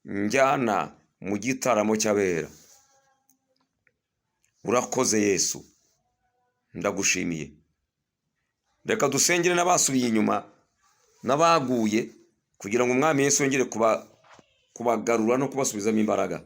njyana mu gitaramo cy'abera. Urakoze Yesu, ndagushimiye. Reka dusengere n'abasubiye inyuma n'abaguye, kugira ngo Umwami Yesu yongere kubagarura no kubasubizamo imbaraga.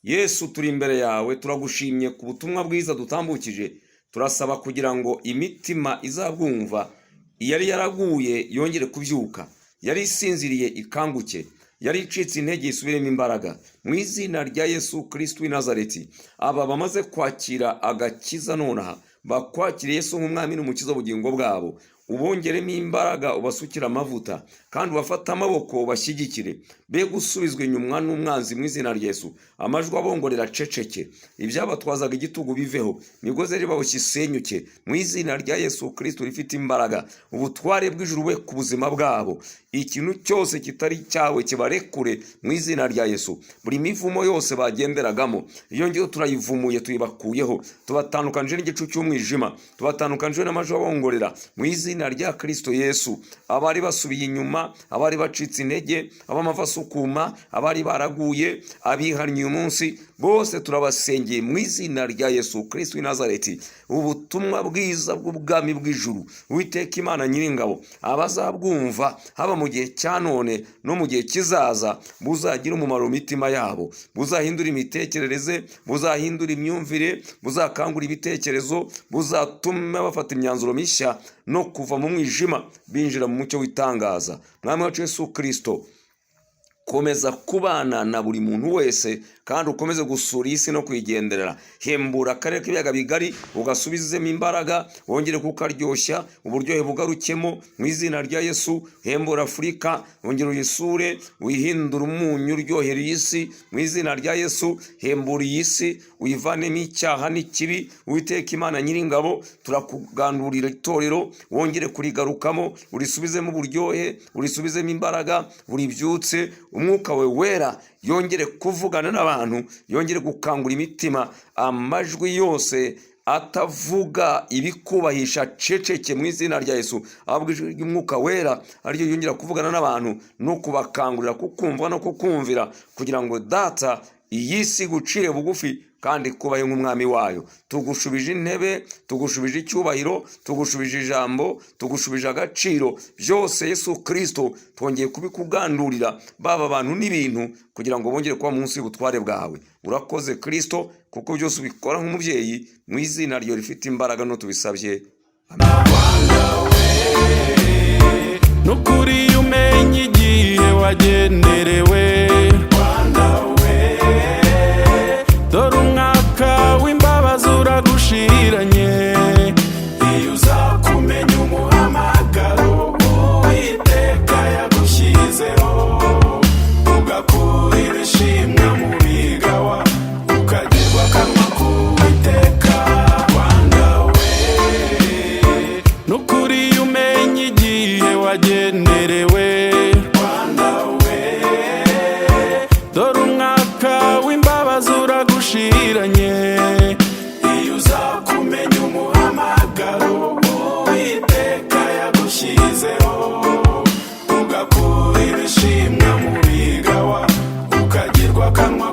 Yesu, turi imbere yawe, turagushimye ku butumwa bwiza dutambukije. Turasaba kugira ngo imitima izabwumva, yari yaraguye yongere kubyuka, yari isinziriye ikanguke, yari icitse intege isubiremo imbaraga. Mu izina rya Yesu Kristo w'i Nazareti, aba bamaze kwakira agakiza nonaha, bakwakire Yesu nk'Umwami n'Umukiza w'ubugingo bwabo. Ubongeremo imbaraga, ubasukire amavuta, kandi ubafate amaboko ubashyigikire, be gusubizwa inyuma n'umwanzi mu izina rya Yesu. Amajwi abongorera ceceke, ibyabatwazaga igitugu biveho, imigozi ribaboshye isenyuke mu izina rya Yesu Kristo rifite imbaraga. Ubutware bw'ijuru we ku buzima bwabo, ikintu cyose kitari cyawe kibarekure mu izina rya Yesu. Buri mivumo yose bagenderagamo, iyo ngiyo turayivumuye, tuyibakuyeho, tubatandukanije n'igicu cy'umwijima, tubatandukanije n'amajwi abongorera mu izina rya Kristo Yesu. Abari basubiye inyuma, abari bacitse intege, abamava asukuma, abari baraguye, abihannye uyu munsi, bose turabasengeye mu izina rya Yesu Kristo w'i Nazareti. Ubutumwa bwiza bw'ubwami bw'ijuru, Uwiteka Imana Nyiringabo, abazabwumva haba mu gihe cya none no mu gihe kizaza, buzagira umumaro mu mitima yabo, buzahindura imitekerereze, buzahindura imyumvire, buzakangura ibitekerezo, buzatuma bafata imyanzuro mishya no kuva mu mwijima binjira mu mucyo w'itangaza. Mwami wacu Yesu Kristo, komeza kubana na buri muntu wese, kandi ukomeze gusura isi no kuyigenderera. Hembura akarere k'ibiyaga bigari, ugasubizemo imbaraga, wongere kukaryoshya, uburyohe bugarukemo mu izina rya Yesu. Hembura Afurika, wongere uyisure, uyihindure umunyu uryohera isi mu izina rya Yesu. Hembura iyi si, uyivanemo icyaha n'ikibi. Uwiteka Imana Nyiringabo, turakugandurira itorero, wongere kurigarukamo, urisubizemo uburyohe, urisubizemo imbaraga, uribyutse. Umwuka we wera yongere kuvugana n'abantu, yongere gukangura imitima. Amajwi yose atavuga ibikubahisha ceceke mu izina rya Yesu, ahubwo ijwi ry'Umwuka Wera ariryo yongera kuvugana n'abantu no kubakangurira kukumva no kukumvira, kugira ngo Data iyi si gucire bugufi kandi kubaye nk'umwami wayo. Tugushubije intebe, tugushubije icyubahiro, tugushubije ijambo, tugushubije agaciro byose. Yesu Kristo, twongeye kubikugandurira, baba abantu n'ibintu, kugira ngo bongere kuba munsi y'ubutware bwawe. Urakoze Kristo, kuko byose ubikora nk'umubyeyi, mu izina ryo rifite imbaraga no tubisabye. Nukuri umenye igihe wagenerewe, dore umwaka w'imbabazi uragushiranye. Iyo uzakumenya umuhamagaro Uwiteka yagushyizeho, ugakura ibishimwa mu bigawa, ukagirwa akanwa k'Uwiteka. Rwanda we, nukuri umenye igihe wagenerewe. Rwanda we, dore umwaka w'imbabazi uragushiranye. Iyo uzakumenya umuhamagaro Uwiteka yagushyizeho, ugakura ibishimwa mu bigawa, ukagirwa akanwa